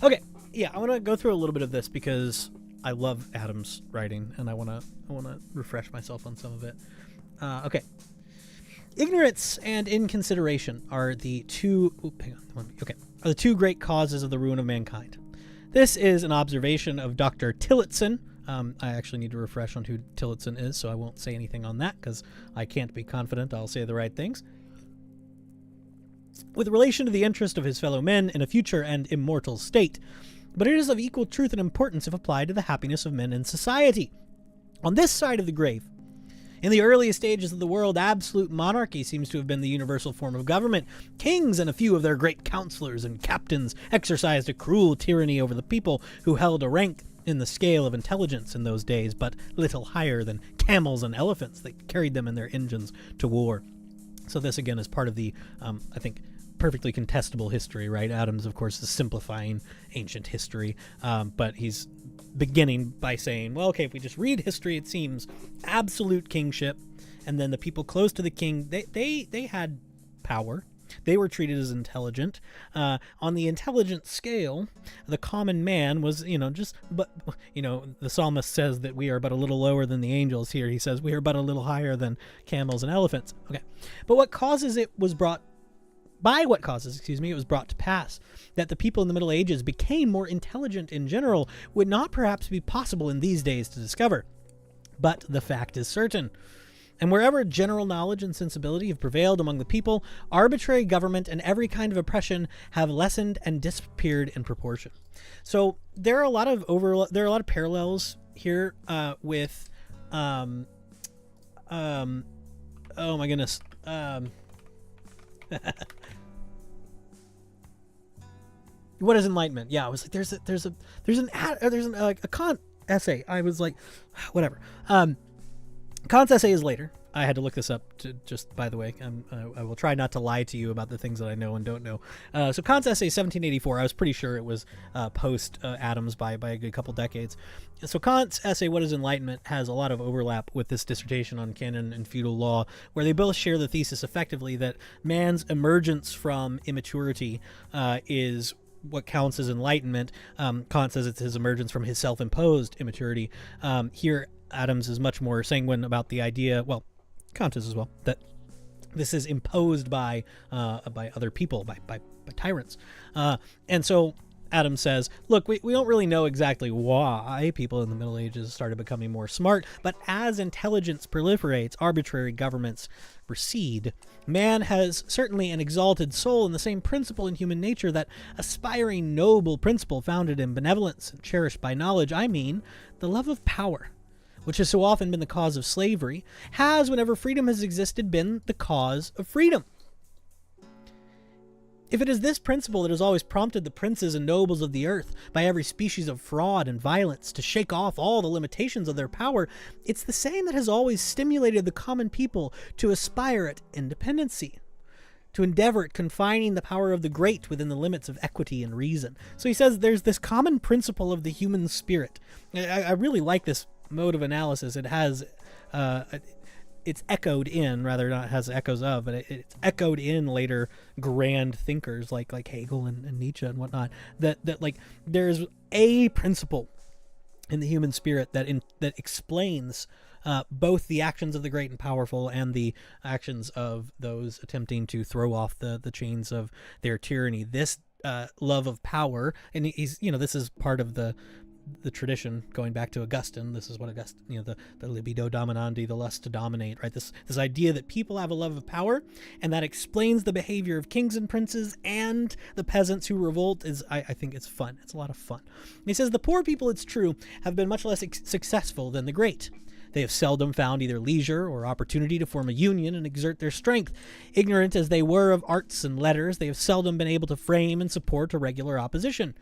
Okay, yeah, I want to go through a little bit of this because I love Adams' writing, and I want to refresh myself on some of it. Okay, ignorance and inconsideration are the two. Are the two great causes of the ruin of mankind. This is an observation of Dr. Tillotson. I actually need to refresh on who Tillotson is, so I won't say anything on that because I can't be confident I'll say the right things. With relation to the interest of his fellow men in a future and immortal state, but it is of equal truth and importance if applied to the happiness of men in society. On this side of the grave, in the earliest stages of the world, absolute monarchy seems to have been the universal form of government. Kings and a few of their great counselors and captains exercised a cruel tyranny over the people, who held a rank in the scale of intelligence in those days, but little higher than camels and elephants that carried them in their engines to war. So this, again, is part of the, I think, perfectly contestable history, right? Adams, of course, is simplifying ancient history, but he's beginning by saying, well, okay, if we just read history, it seems absolute kingship, and then the people close to the king, they had power. They were treated as intelligent. On the intelligent scale, the common man was, the psalmist says that we are but a little lower than the angels. Here he says we are but a little higher than camels and elephants. Okay. But it was brought to pass that the people in the Middle Ages became more intelligent in general would not perhaps be possible in these days to discover. But the fact is certain. And wherever general knowledge and sensibility have prevailed among the people, arbitrary government and every kind of oppression have lessened and disappeared in proportion. So there are a lot of parallels here with oh my goodness. What is enlightenment? Yeah, I was like, there's a Kant essay. I was like, whatever. Kant's essay is later. I had to look this up, just by the way. I will try not to lie to you about the things that I know and don't know. So Kant's essay, 1784. I was pretty sure it was post Adams by a good couple decades. So Kant's essay, What is Enlightenment, has a lot of overlap with this dissertation on canon and feudal law, where they both share the thesis effectively that man's emergence from immaturity is what counts as enlightenment. Kant says it's his emergence from his self-imposed immaturity. Here, Adams is much more sanguine about the idea, well, Kant is as well, that this is imposed by other people, by tyrants. And so Adams says, look, we don't really know exactly why people in the Middle Ages started becoming more smart, but as intelligence proliferates, arbitrary governments recede. Man has certainly an exalted soul, and the same principle in human nature, that aspiring noble principle founded in benevolence and cherished by knowledge, I mean, the love of power, which has so often been the cause of slavery, has, whenever freedom has existed, been the cause of freedom. If it is this principle that has always prompted the princes and nobles of the earth, by every species of fraud and violence, to shake off all the limitations of their power, it's the same that has always stimulated the common people to aspire at independency, to endeavor at confining the power of the great within the limits of equity and reason. So he says there's this common principle of the human spirit. I really like this mode of analysis. It has it's echoed in, rather not has echoes of, but it's echoed in later grand thinkers like Hegel and Nietzsche and whatnot, that like there's a principle in the human spirit that explains both the actions of the great and powerful and the actions of those attempting to throw off the chains of their tyranny. This love of power, and he's, this is part of the tradition going back to Augustine. This is what Augustine, the libido dominandi, the lust to dominate, right? This idea that people have a love of power, and that explains the behavior of kings and princes and the peasants who revolt. I think it's fun. It's a lot of fun. And he says the poor people, it's true, have been much less successful than the great. They have seldom found either leisure or opportunity to form a union and exert their strength. Ignorant as they were of arts and letters, they have seldom been able to frame and support a regular opposition.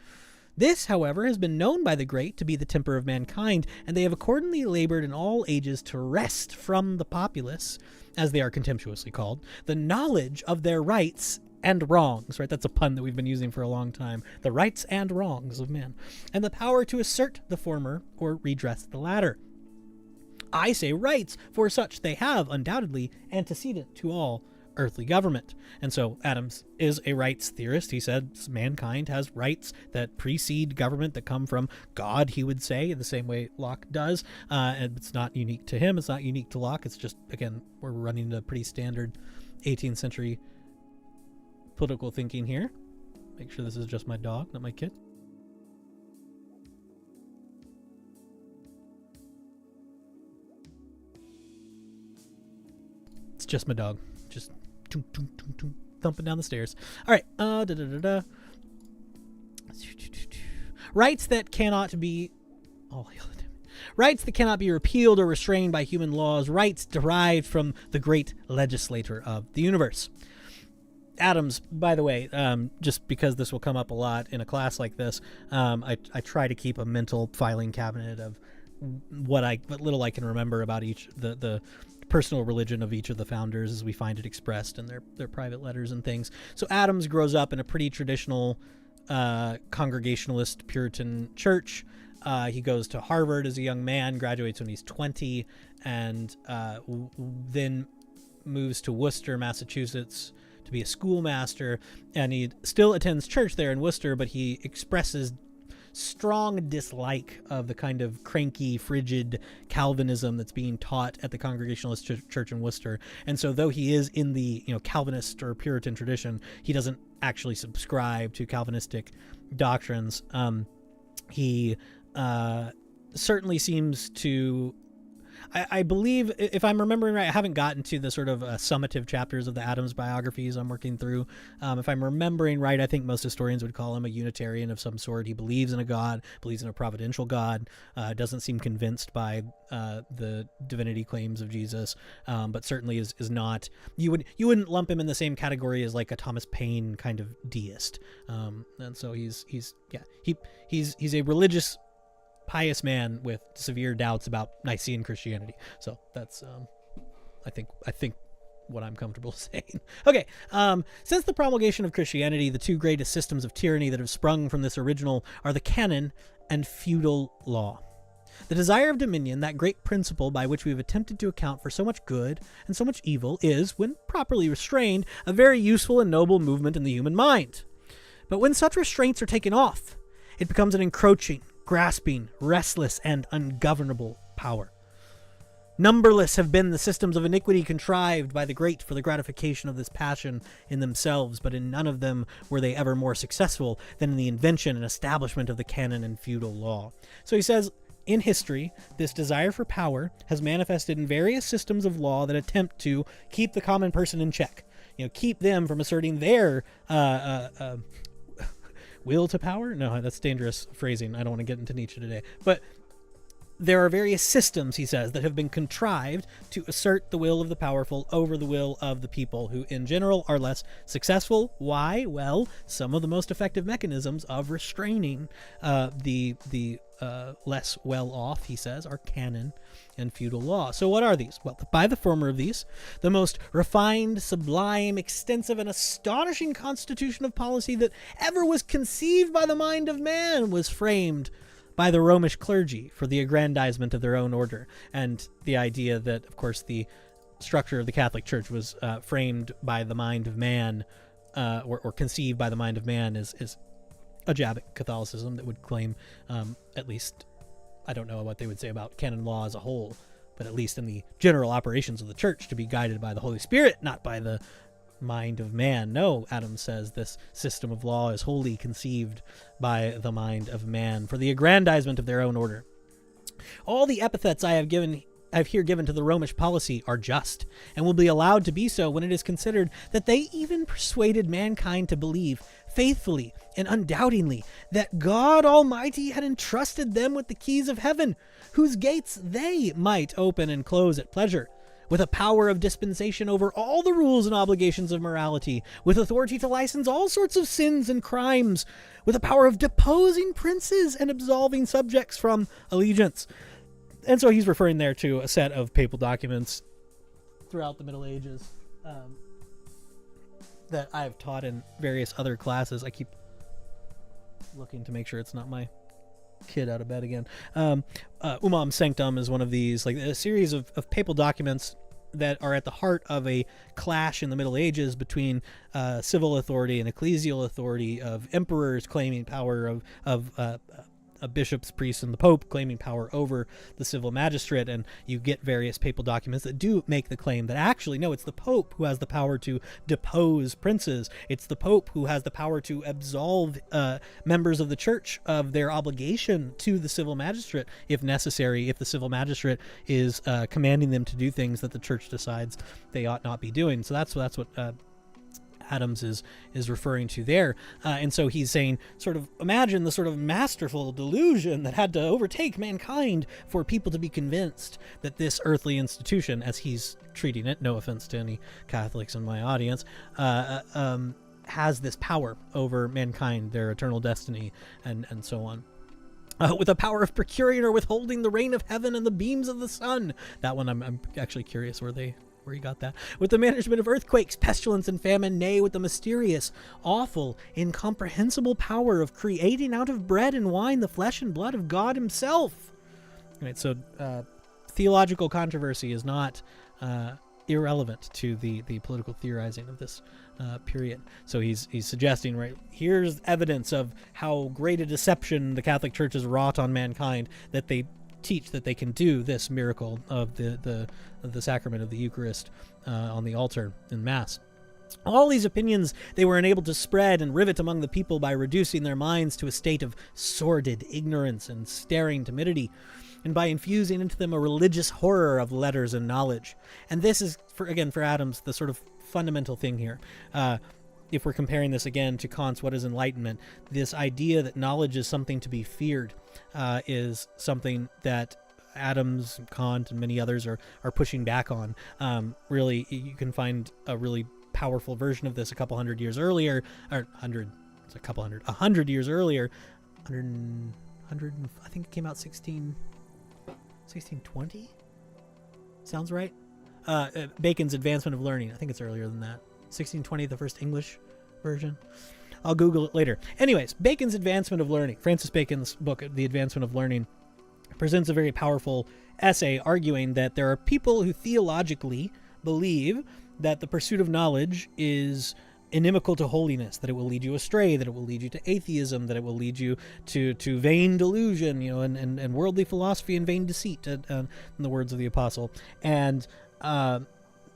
This, however, has been known by the great to be the temper of mankind, and they have accordingly labored in all ages to wrest from the populace, as they are contemptuously called, the knowledge of their rights and wrongs, right? That's a pun that we've been using for a long time. The rights and wrongs of men, and the power to assert the former or redress the latter. I say rights, for such they have undoubtedly antecedent to all earthly government. And so Adams is a rights theorist. He said mankind has rights that precede government, that come from God, he would say, in the same way Locke does. And it's not unique to him. It's not unique to Locke. It's just, again, we're running a pretty standard 18th century political thinking here. Make sure this is just my dog, not my kid. It's just my dog. Just thumping down the stairs. All right. Rights that cannot be rights that cannot be repealed or restrained by human laws. Rights derived from the great legislator of the universe. Adams, by the way, just because this will come up a lot in a class like this, I try to keep a mental filing cabinet of what little I can remember about each the personal religion of each of the founders as we find it expressed in their private letters and things. So Adams grows up in a pretty traditional Congregationalist Puritan church. He goes to Harvard as a young man, graduates when he's 20, and then moves to Worcester, Massachusetts to be a schoolmaster. And he still attends church there in Worcester, but he expresses strong dislike of the kind of cranky, frigid Calvinism that's being taught at the Congregationalist Church in Worcester. And so though he is in the Calvinist or Puritan tradition, he doesn't actually subscribe to Calvinistic doctrines. He certainly seems to I believe, if I'm remembering right, I haven't gotten to the sort of summative chapters of the Adams biographies I'm working through. If I'm remembering right, I think most historians would call him a Unitarian of some sort. He believes in a God, believes in a providential God, doesn't seem convinced by the divinity claims of Jesus, but certainly is not. You wouldn't lump him in the same category as like a Thomas Paine kind of deist. And so he's a religious, pious man with severe doubts about Nicene Christianity. So that's I think what I'm comfortable saying. Okay, since the promulgation of Christianity, the two greatest systems of tyranny that have sprung from this original are the canon and feudal law. The desire of dominion, that great principle by which we have attempted to account for so much good and so much evil, is, when properly restrained, a very useful and noble movement in the human mind. But when such restraints are taken off, it becomes an encroaching, grasping, restless, and ungovernable power. Numberless have been the systems of iniquity contrived by the great for the gratification of this passion in themselves, but in none of them were they ever more successful than in the invention and establishment of the canon and feudal law. So he says, in history, this desire for power has manifested in various systems of law that attempt to keep the common person in check. Keep them from asserting their will to power? No, that's dangerous phrasing. I don't want to get into Nietzsche today. But there are various systems, he says, that have been contrived to assert the will of the powerful over the will of the people, who in general are less successful. Why? Well, some of the most effective mechanisms of restraining the less well-off, he says, are canon and feudal law. So what are these? Well, by the former of these, the most refined, sublime, extensive, and astonishing constitution of policy that ever was conceived by the mind of man was framed by the Romish clergy for the aggrandizement of their own order. And the idea that, of course, the structure of the Catholic Church was framed by the mind of man, or conceived by the mind of man, is a jab at Catholicism that would claim, at least, I don't know what they would say about canon law as a whole, but at least in the general operations of the church, to be guided by the Holy Spirit, not by the mind of man. No, Adams says this system of law is wholly conceived by the mind of man for the aggrandizement of their own order. All the epithets I have here given to the Romish policy are just, and will be allowed to be so when it is considered that they even persuaded mankind to believe faithfully and undoubtingly that God Almighty had entrusted them with the keys of heaven, whose gates they might open and close at pleasure, with a power of dispensation over all the rules and obligations of morality, with authority to license all sorts of sins and crimes, with a power of deposing princes and absolving subjects from allegiance. And so he's referring there to a set of papal documents throughout the Middle Ages that I've taught in various other classes. I keep looking to make sure it's not my kid out of bed again. Umam Sanctum is one of these, like a series of papal documents that are at the heart of a clash in the Middle Ages between civil authority and ecclesial authority, of emperors claiming power, of bishops, priests, and the Pope claiming power over the civil magistrate. And you get various papal documents that do make the claim that actually, no, it's the Pope who has the power to depose princes. It's the Pope who has the power to absolve members of the church of their obligation to the civil magistrate, if necessary, if the civil magistrate is commanding them to do things that the church decides they ought not be doing. So that's what Adams is referring to there. And so he's saying, sort of imagine the sort of masterful delusion that had to overtake mankind for people to be convinced that this earthly institution, as he's treating it, no offense to any Catholics in my audience, has this power over mankind, their eternal destiny, and so on. With a power of procuring or withholding the rain of heaven and the beams of the sun. That one I'm actually curious where he got that. With the management of earthquakes, pestilence, and famine, nay, with the mysterious, awful, incomprehensible power of creating out of bread and wine the flesh and blood of God himself. Right, so theological controversy is not irrelevant to the political theorizing of this period. So he's suggesting, right, here's evidence of how great a deception the Catholic Church has wrought on mankind, that they teach that they can do this miracle of the sacrament of the Eucharist on the altar in Mass. All these opinions they were enabled to spread and rivet among the people by reducing their minds to a state of sordid ignorance and staring timidity. and by infusing into them a religious horror of letters and knowledge. And this is, for Adams, the sort of fundamental thing here. If we're comparing this again to Kant's What is Enlightenment, this idea that knowledge is something to be feared is something that Adams, Kant, and many others are pushing back on. Really, you can find a really powerful version of this a couple hundred years earlier, or 100 years earlier. 100, I think it came out 1620? Sounds right? Bacon's Advancement of Learning. I think it's earlier than that. 1620, the first English version. I'll Google it later. Anyways, Bacon's Advancement of Learning, Francis Bacon's book, The Advancement of Learning, presents a very powerful essay arguing that there are people who theologically believe that the pursuit of knowledge is inimical to holiness, that it will lead you astray, that it will lead you to atheism, that it will lead you to vain delusion, and worldly philosophy and vain deceit, in the words of the apostle. And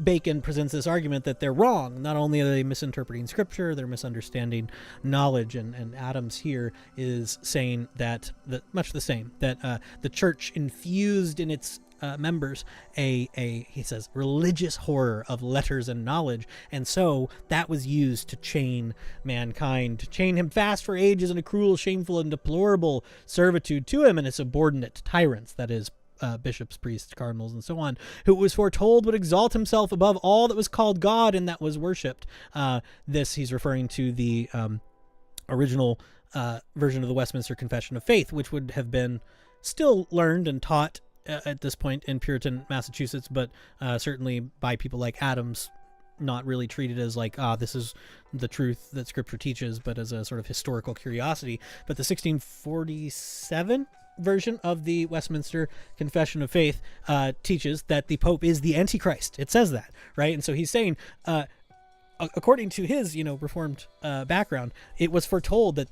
Bacon presents this argument that they're wrong. Not only are they misinterpreting scripture, they're misunderstanding knowledge. And Adams here is saying that much the same, that the church infused in its members he says, religious horror of letters and knowledge, and so that was used to chain mankind, to chain him fast for ages in a cruel, shameful, and deplorable servitude to him and his subordinate tyrants, that is, bishops, priests, cardinals, and so on, who was foretold would exalt himself above all that was called God and that was worshipped. This he's referring to the original version of the Westminster Confession of Faith, which would have been still learned and taught at this point in Puritan Massachusetts, but certainly by people like Adams, not really treated as like, this is the truth that Scripture teaches, but as a sort of historical curiosity. But the 1647 version of the Westminster Confession of Faith teaches that the Pope is the Antichrist. It says that, right? And so he's saying, according to his, Reformed background, it was foretold that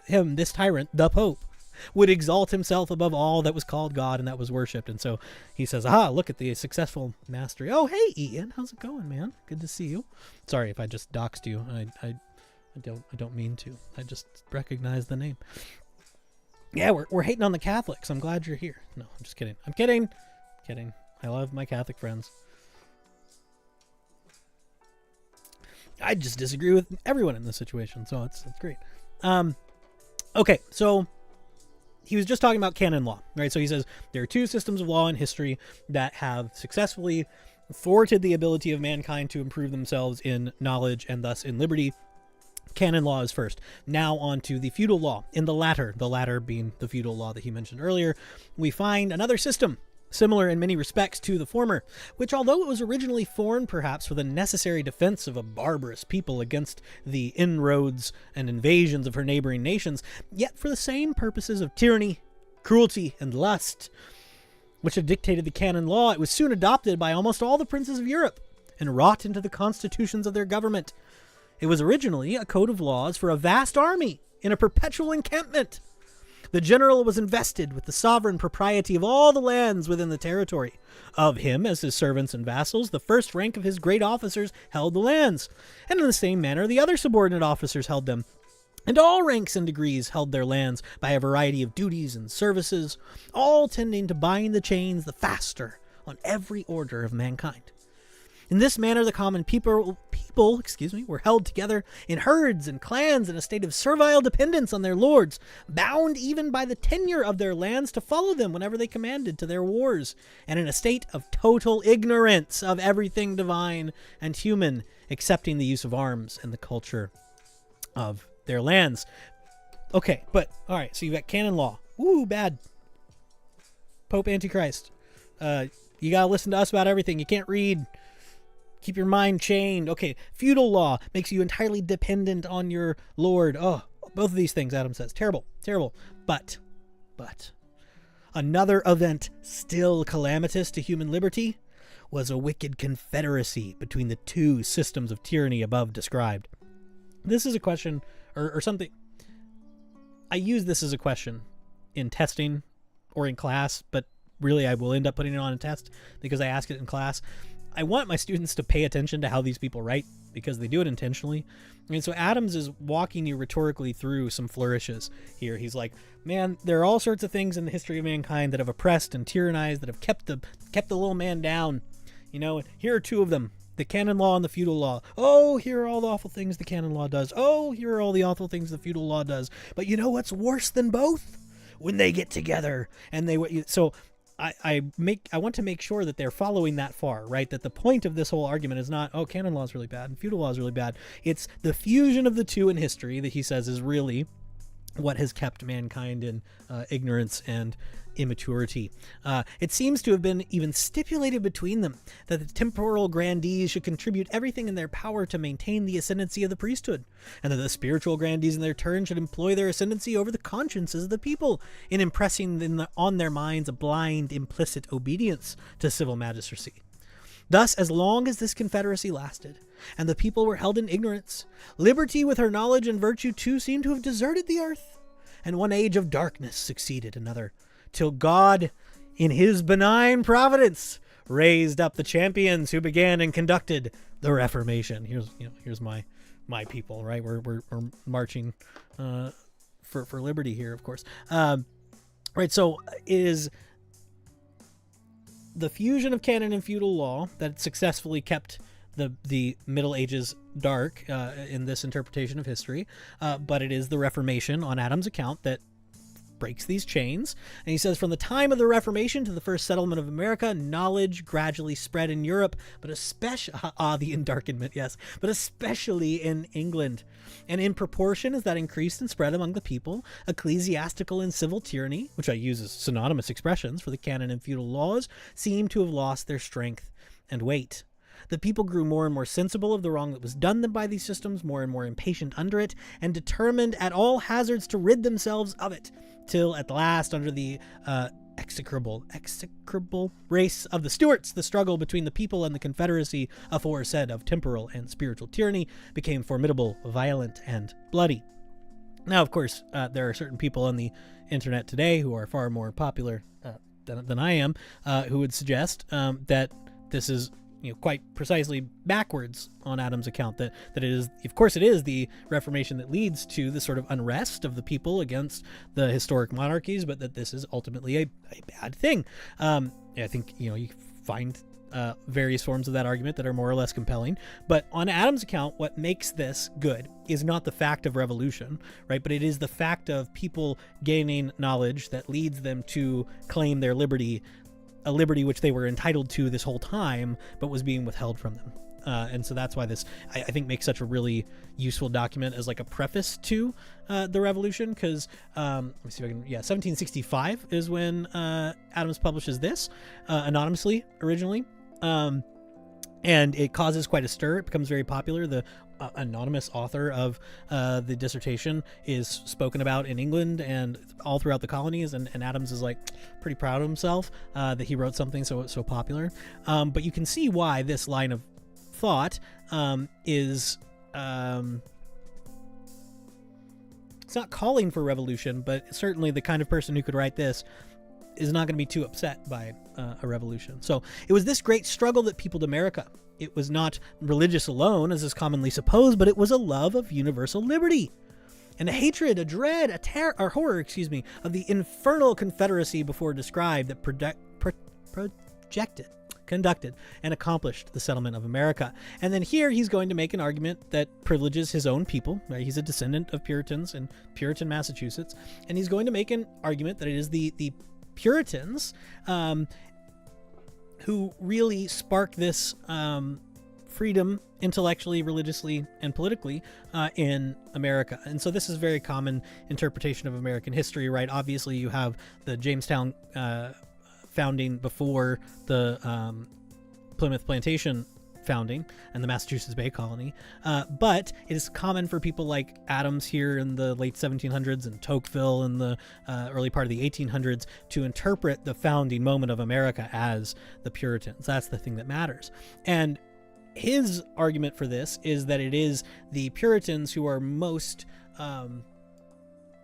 this tyrant, the Pope, would exalt himself above all that was called God and that was worshipped. And so he says, look at the successful mastery. Oh, hey, Ian, how's it going, man? Good to see you. Sorry if I just doxed you. I don't mean to. I just recognize the name. Yeah, we're hating on the Catholics. I'm glad you're here. No, I'm just kidding. I'm kidding. I love my Catholic friends. I just disagree with everyone in this situation, so it's great. Okay, so he was just talking about canon law, right? So he says there are two systems of law in history that have successfully thwarted the ability of mankind to improve themselves in knowledge and thus in liberty. Canon law is first. Now on to the feudal law. In the latter being the feudal law that he mentioned earlier, we find another system, similar in many respects to the former, which, although it was originally formed perhaps for the necessary defense of a barbarous people against the inroads and invasions of her neighboring nations, yet for the same purposes of tyranny, cruelty, and lust, which had dictated the canon law, it was soon adopted by almost all the princes of Europe and wrought into the constitutions of their government. It was originally a code of laws for a vast army in a perpetual encampment. The general was invested with the sovereign propriety of all the lands within the territory. Of him, as his servants and vassals, the first rank of his great officers held the lands, and in the same manner the other subordinate officers held them. And all ranks and degrees held their lands by a variety of duties and services, all tending to bind the chains the faster on every order of mankind. In this manner, the common people were held together in herds and clans in a state of servile dependence on their lords, bound even by the tenure of their lands to follow them whenever they commanded to their wars, and in a state of total ignorance of everything divine and human, excepting the use of arms and the culture of their lands. Okay, but, alright, so you've got canon law. Ooh, bad. Pope Antichrist. You gotta listen to us about everything. You can't read. Keep your mind chained. Okay, feudal law makes you entirely dependent on your lord. Oh, both of these things, Adam says. Terrible. But, another event still calamitous to human liberty was a wicked confederacy between the two systems of tyranny above described. This is a question, or something. I use this as a question in testing or in class, but really I will end up putting it on a test because I ask it in class. I want my students to pay attention to how these people write, because they do it intentionally. And so Adams is walking you rhetorically through some flourishes here. He's like, man, there are all sorts of things in the history of mankind that have oppressed and tyrannized, that have kept the little man down. You know, here are two of them: the canon law and the feudal law. Oh, here are all the awful things the canon law does. Oh, here are all the awful things the feudal law does. But you know what's worse than both? When they get together and I want to make sure that they're following that far, right? That the point of this whole argument is not, oh, canon law is really bad and feudal law is really bad. It's the fusion of the two in history that he says is really what has kept mankind in ignorance and immaturity. It seems to have been even stipulated between them that the temporal grandees should contribute everything in their power to maintain the ascendancy of the priesthood, and that the spiritual grandees in their turn should employ their ascendancy over the consciences of the people in impressing on their minds a blind, implicit obedience to civil magistracy. Thus, as long as this confederacy lasted, and the people were held in ignorance, liberty with her knowledge and virtue too seemed to have deserted the earth, and one age of darkness succeeded another, till God, in his benign providence, raised up the champions who began and conducted the Reformation. Here's my people, right? We're marching for liberty here, of course. Right. So is the fusion of canon and feudal law that successfully kept the Middle Ages dark in this interpretation of history, but it is the Reformation on Adam's account that breaks these chains. And he says, from the time of the Reformation to the first settlement of America, knowledge gradually spread in Europe, but especially the endarkenment, yes, but especially in England. And in proportion as that increased and spread among the people, ecclesiastical and civil tyranny, which I use as synonymous expressions for the canon and feudal laws, seem to have lost their strength and weight. The people grew more and more sensible of the wrong that was done them by these systems, more and more impatient under it, and determined at all hazards to rid themselves of it, till at last, under the execrable race of the Stuarts, the struggle between the people and the confederacy aforesaid of temporal and spiritual tyranny became formidable, violent, and bloody. Now, of course, there are certain people on the internet today who are far more popular than I am, who would suggest that this is quite precisely backwards on Adam's account, that it is, of course, it is the Reformation that leads to the sort of unrest of the people against the historic monarchies, but that this is ultimately a bad thing. I think, you find various forms of that argument that are more or less compelling, but on Adam's account, what makes this good is not the fact of revolution, right? But it is the fact of people gaining knowledge that leads them to claim their liberty, a liberty which they were entitled to this whole time, but was being withheld from them. And so that's why this, I think, makes such a really useful document as like a preface to the revolution, because let me see if I can, 1765 is when Adams publishes this anonymously originally. And it causes quite a stir. It becomes very popular. The anonymous author of the dissertation is spoken about in England and all throughout the colonies, and Adams is like pretty proud of himself that he wrote something so popular. But you can see why this line of thought is it's not calling for revolution, but certainly the kind of person who could write this is not going to be too upset by a revolution. So it was this great struggle that peopled America. It was not religious alone, as is commonly supposed, but it was a love of universal liberty, and a hatred, a dread, a terror, or horror, of the infernal confederacy before described that conducted, and accomplished the settlement of America. And then here he's going to make an argument that privileges his own people. Right? He's a descendant of Puritans in Puritan, Massachusetts, and he's going to make an argument that it is the Puritans who really spark this freedom intellectually, religiously, and politically in America. And so this is a very common interpretation of American history, right? Obviously, you have the Jamestown founding before the Plymouth Plantation founding and the Massachusetts Bay Colony, but it is common for people like Adams here in the late 1700s and Tocqueville in the early part of the 1800s to interpret the founding moment of America as the Puritans. That's the thing that matters. And his argument for this is that it is the Puritans who are most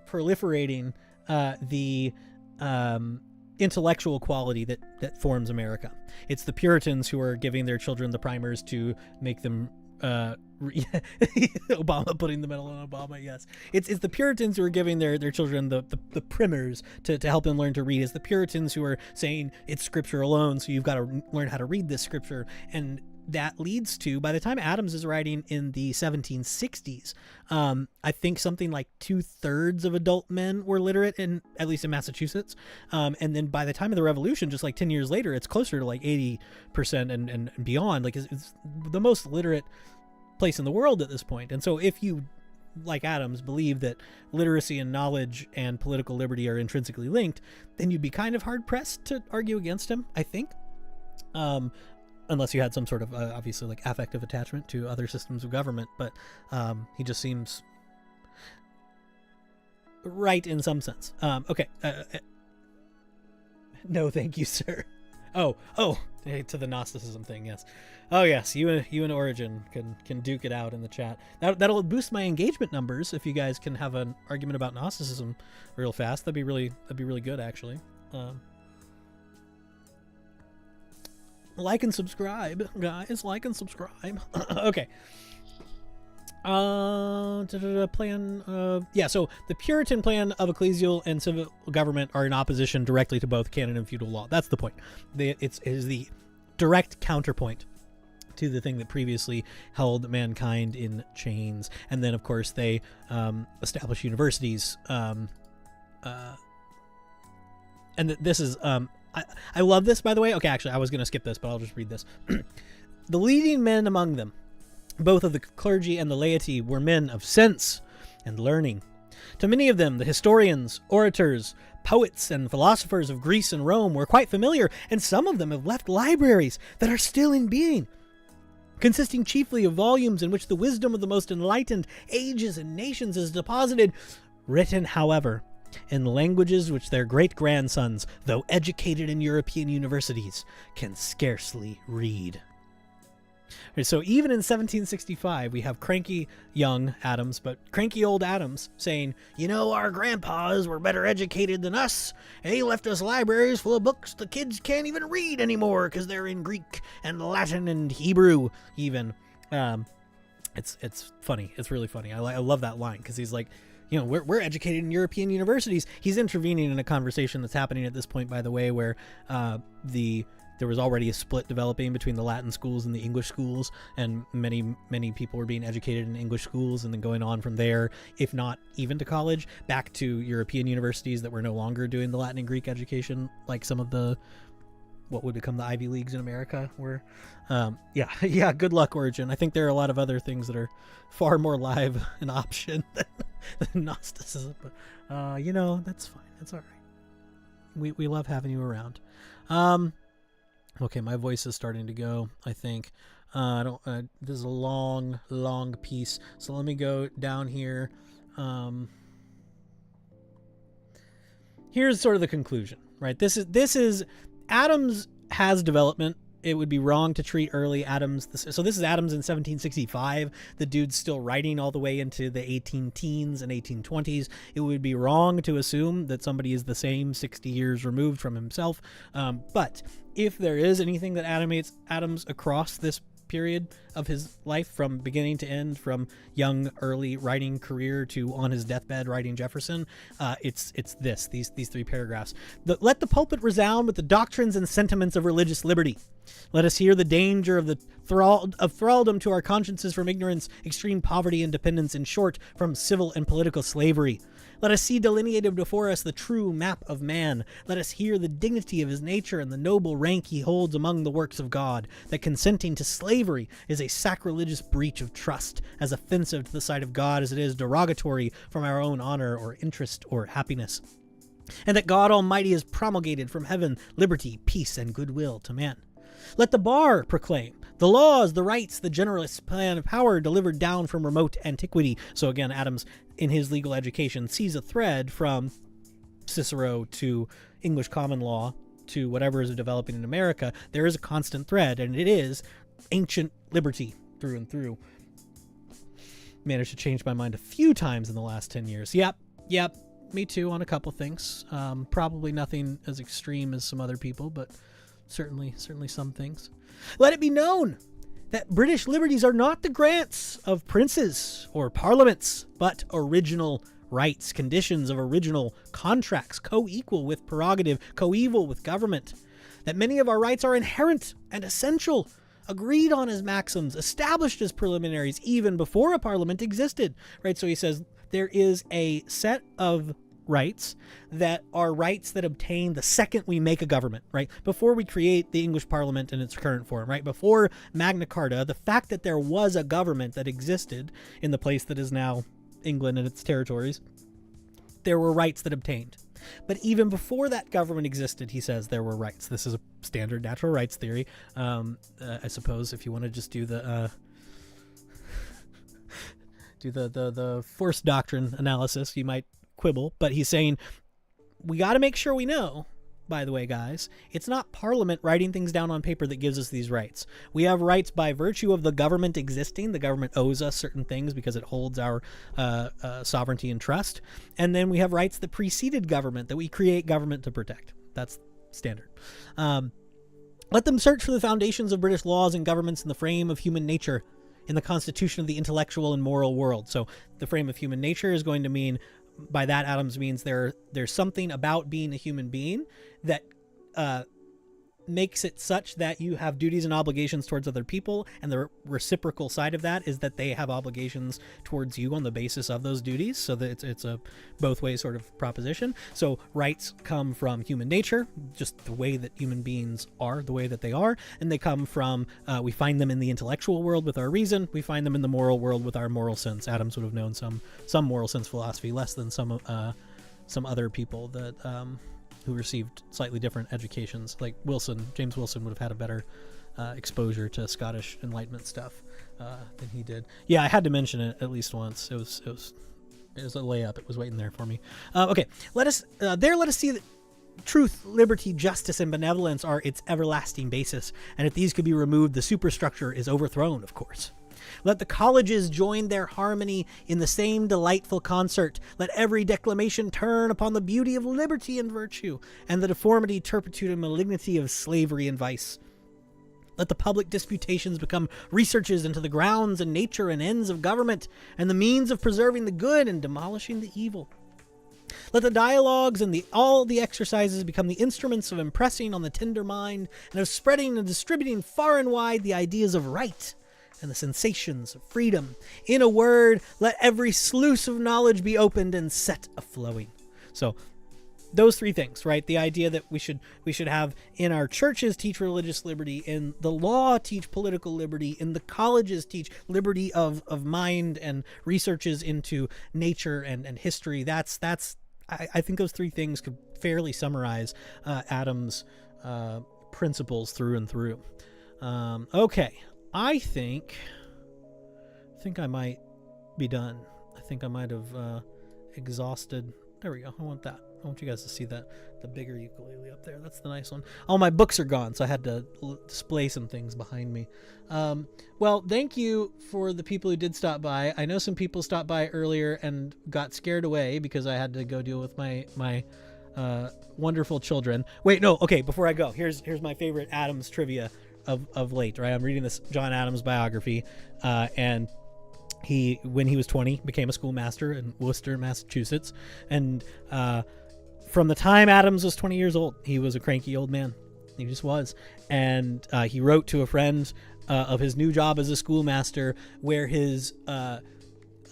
proliferating the intellectual quality that forms America. It's the Puritans who are giving their children the primers to make them Obama putting the medal on Obama. Yes, it's the Puritans who are giving their children the primers to help them learn to read. It's the Puritans who are saying it's scripture alone, so you've got to learn how to read this scripture. And that leads to, by the time Adams is writing in the 1760s, I think something like 2/3 of adult men were literate, at least in Massachusetts. And then by the time of the Revolution, just like 10 years later, it's closer to like 80% and beyond. Like it's the most literate place in the world at this point. And so if you, like Adams, believe that literacy and knowledge and political liberty are intrinsically linked, then you'd be kind of hard pressed to argue against him, I think. Unless you had some sort of obviously like affective attachment to other systems of government, but he just seems right in some sense. Okay. No, thank you, sir. Oh, to the Gnosticism thing, yes. Oh yes, you and Origin can duke it out in the chat. That'll boost my engagement numbers if you guys can have an argument about Gnosticism real fast. That'd be really good, actually. Like and subscribe, guys. Like and subscribe. Okay. So the Puritan plan of ecclesial and civil government are in opposition directly to both canon and feudal law. That's the point. It is the direct counterpoint to the thing that previously held mankind in chains. And then, of course, they establish universities. And this is... I love this, by the way. Okay, actually, I was going to skip this, but I'll just read this. The leading men among them, both of the clergy and the laity, were men of sense and learning. To many of them, the historians, orators, poets, and philosophers of Greece and Rome were quite familiar, and some of them have left libraries that are still in being, consisting chiefly of volumes in which the wisdom of the most enlightened ages and nations is deposited, written, however, in languages which their great-grandsons, though educated in European universities, can scarcely read. So even in 1765, we have cranky young Adams, but cranky old Adams saying, our grandpas were better educated than us, and they left us libraries full of books the kids can't even read anymore because they're in Greek and Latin and Hebrew even. It's funny. It's really funny. I love that line because he's like, we're educated in European universities. He's intervening in a conversation that's happening at this point, by the way, where there was already a split developing between the Latin schools and the English schools, and many people were being educated in English schools and then going on from there, if not even to college, back to European universities that were no longer doing the Latin and Greek education, like some of the what would become the Ivy Leagues in America were. Yeah, good luck, Origin. I think there are a lot of other things that are far more live an option than Gnosticism, but that's fine. That's all right. We love having you around. Okay, my voice is starting to go, I think. This is a long piece, so let me go down here. Here's sort of the conclusion, right? This is Adams has development. It would be wrong to treat early Adams. So this is Adams in 1765. The dude's still writing all the way into the 18-teens and 1820s. It would be wrong to assume that somebody is the same 60 years removed from himself. But if there is anything that animates Adams across this period of his life, from beginning to end, from young early writing career to on his deathbed writing Jefferson, it's these three paragraphs. Let the pulpit resound with the doctrines and sentiments of religious liberty. Let us hear the danger of thraldom to our consciences from ignorance, extreme poverty and dependence, in short, from civil and political slavery. Let us see delineated before us the true map of man. Let us hear the dignity of his nature and the noble rank he holds among the works of God, that consenting to slavery is a sacrilegious breach of trust, as offensive to the sight of God as it is derogatory from our own honor or interest or happiness. And that God Almighty has promulgated from heaven liberty, peace, and goodwill to man. Let the bar proclaim the laws, the rights, the generous plan of power delivered down from remote antiquity. So again, Adams, in his legal education, sees a thread from Cicero to English common law to whatever is developing in America. There is a constant thread, and it is ancient liberty through and through. Managed to change my mind a few times in the last 10 years. Yep. Me too on a couple things. Probably nothing as extreme as some other people, but certainly some things. Let it be known that British liberties are not the grants of princes or parliaments, but original rights, conditions of original contracts, co-equal with prerogative, coeval with government. That many of our rights are inherent and essential, agreed on as maxims, established as preliminaries even before a parliament existed. Right? So he says there is a set of rights that are rights that obtain the second we make a government, right? Before we create the English Parliament in its current form, right? Before Magna Carta, the fact that there was a government that existed in the place that is now England and its territories, there were rights that obtained. But even before that government existed, he says there were rights. This is a standard natural rights theory. I suppose if you want to just do the the force doctrine analysis, you might quibble, but he's saying we got to make sure we know, by the way, guys, it's not Parliament writing things down on paper that gives us these rights. We have rights by virtue of the government existing. The government owes us certain things because it holds our sovereignty and trust. And then we have rights that preceded government, that we create government to protect. That's standard. Let them search for the foundations of British laws and governments in the frame of human nature, in the constitution of the intellectual and moral world. So the frame of human nature is going to mean, by that Adams means there's something about being a human being that makes it such that you have duties and obligations towards other people, and the reciprocal side of that is that they have obligations towards you on the basis of those duties, so that it's a both way sort of proposition. So rights come from human nature, just the way that human beings are, the way that they are, and they come from we find them in the intellectual world with our reason, we find them in the moral world with our moral sense. Adams would have known some moral sense philosophy, less than some other people that who received slightly different educations, like James Wilson would have had a better exposure to Scottish Enlightenment stuff than he did. Yeah, I had to mention it at least once. It was a layup. It was waiting there for me. Okay, let us see that truth, liberty, justice, and benevolence are its everlasting basis, and if these could be removed, the superstructure is overthrown, of course. Let the colleges join their harmony in the same delightful concert. Let every declamation turn upon the beauty of liberty and virtue, and the deformity, turpitude, and malignity of slavery and vice. Let the public disputations become researches into the grounds and nature and ends of government, and the means of preserving the good and demolishing the evil. Let the dialogues and all the exercises become the instruments of impressing on the tender mind, and of spreading and distributing far and wide the ideas of right and the sensations of freedom. In a word, let every sluice of knowledge be opened and set a-flowing. So those three things, right? The idea that we should have in our churches teach religious liberty, in the law teach political liberty, in the colleges teach liberty of mind and researches into nature and history. I think those three things could fairly summarize Adams' principles through and through. Okay. I think I might be done. I think I might have exhausted. There we go. I want that. I want you guys to see that, the bigger ukulele up there. That's the nice one. All my books are gone, so I had to display some things behind me. Well, thank you for the people who did stop by. I know some people stopped by earlier and got scared away because I had to go deal with my wonderful children. Wait, no. Okay, before I go, here's my favorite Adams trivia of late, right? I'm reading this John Adams biography, and he, when he was 20, became a schoolmaster in Worcester, Massachusetts, and from the time Adams was 20 years old, he was a cranky old man. He just was. And he wrote to a friend of his new job as a schoolmaster, where his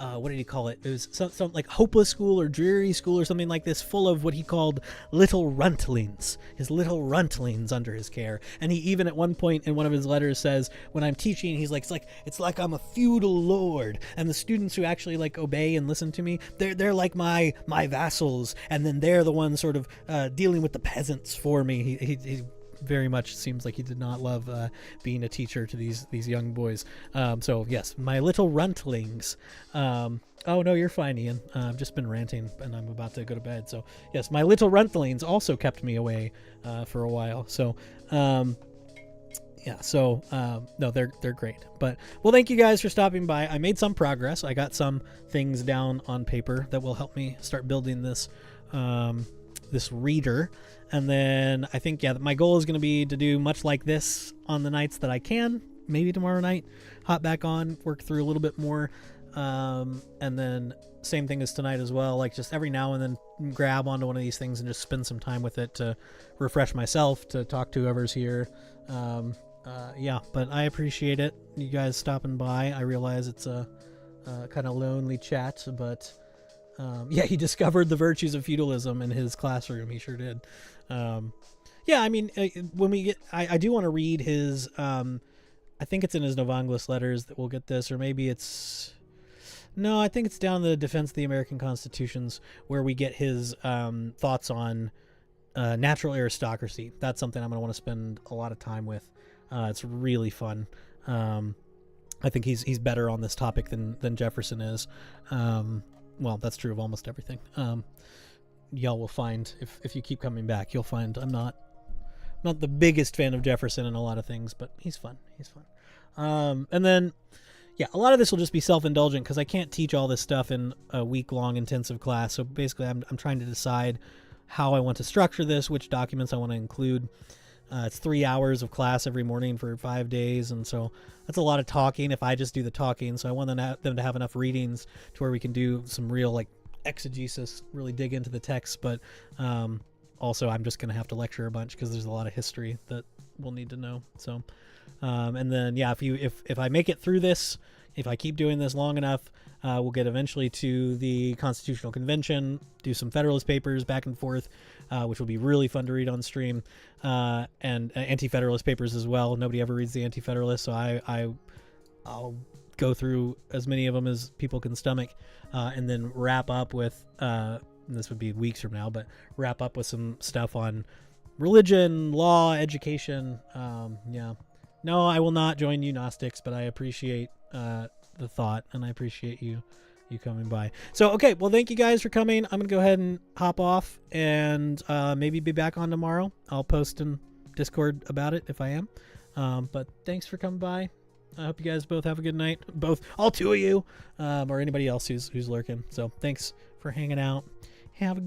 what did he call it? It was some like hopeless school or dreary school or something like this, full of what he called little runtlings, his little runtlings under his care. And he even at one point in one of his letters says, when I'm teaching, he's like, it's like I'm a feudal lord, and the students who actually like obey and listen to me, they're like my vassals, and then they're the ones sort of dealing with the peasants for me. He very much seems like he did not love being a teacher to these young boys. So yes, my little runtlings. Oh no, you're fine, Ian. I've just been ranting and I'm about to go to bed. So yes, my little runtlings also kept me away for a while. So yeah, so no, they're great. But well, thank you guys for stopping by. I made some progress. I got some things down on paper that will help me start building this this reader. And then I think, yeah, my goal is going to be to do much like this on the nights that I can. Maybe tomorrow night, hop back on, work through a little bit more. And then same thing as tonight as well. Like just every now and then grab onto one of these things and just spend some time with it to refresh myself, to talk to whoever's here. Yeah, but I appreciate it. You guys stopping by. I realize it's a kind of lonely chat, but yeah, he discovered the virtues of feudalism in his classroom. He sure did. Yeah, I mean, when we get, I do want to read his, I think it's in his Novanglus letters that we'll get this, or maybe it's, no, I think it's down the Defense of the American Constitutions where we get his thoughts on natural aristocracy. That's something I'm going to want to spend a lot of time with. It's really fun. I think he's better on this topic than Jefferson is. Well, that's true of almost everything. Y'all will find, if you keep coming back, you'll find I'm not the biggest fan of Jefferson in a lot of things, but he's fun. And then, yeah, a lot of this will just be self-indulgent because I can't teach all this stuff in a week-long intensive class. So basically, I'm trying to decide how I want to structure this, which documents I want to include. It's 3 hours of class every morning for 5 days, and so that's a lot of talking if I just do the talking. So I want them to have enough readings to where we can do some real like exegesis, really dig into the text. But also, I'm just going to have to lecture a bunch because there's a lot of history that we'll need to know. So, and then yeah, if I make it through this, if I keep doing this long enough, we'll get eventually to the Constitutional Convention, do some Federalist papers back and forth, which will be really fun to read on stream, and Anti-Federalist papers as well. Nobody ever reads the Anti-Federalist, so I'll go through as many of them as people can stomach, and then wrap up with, this would be weeks from now, but wrap up with some stuff on religion, law, education. Yeah. No, I will not join you Gnostics, but I appreciate the thought, and I appreciate you coming by. So, okay, well, thank you guys for coming. I'm going to go ahead and hop off and maybe be back on tomorrow. I'll post in Discord about it if I am. But thanks for coming by. I hope you guys both have a good night. All two of you, or anybody else who's lurking. So thanks for hanging out. Have a good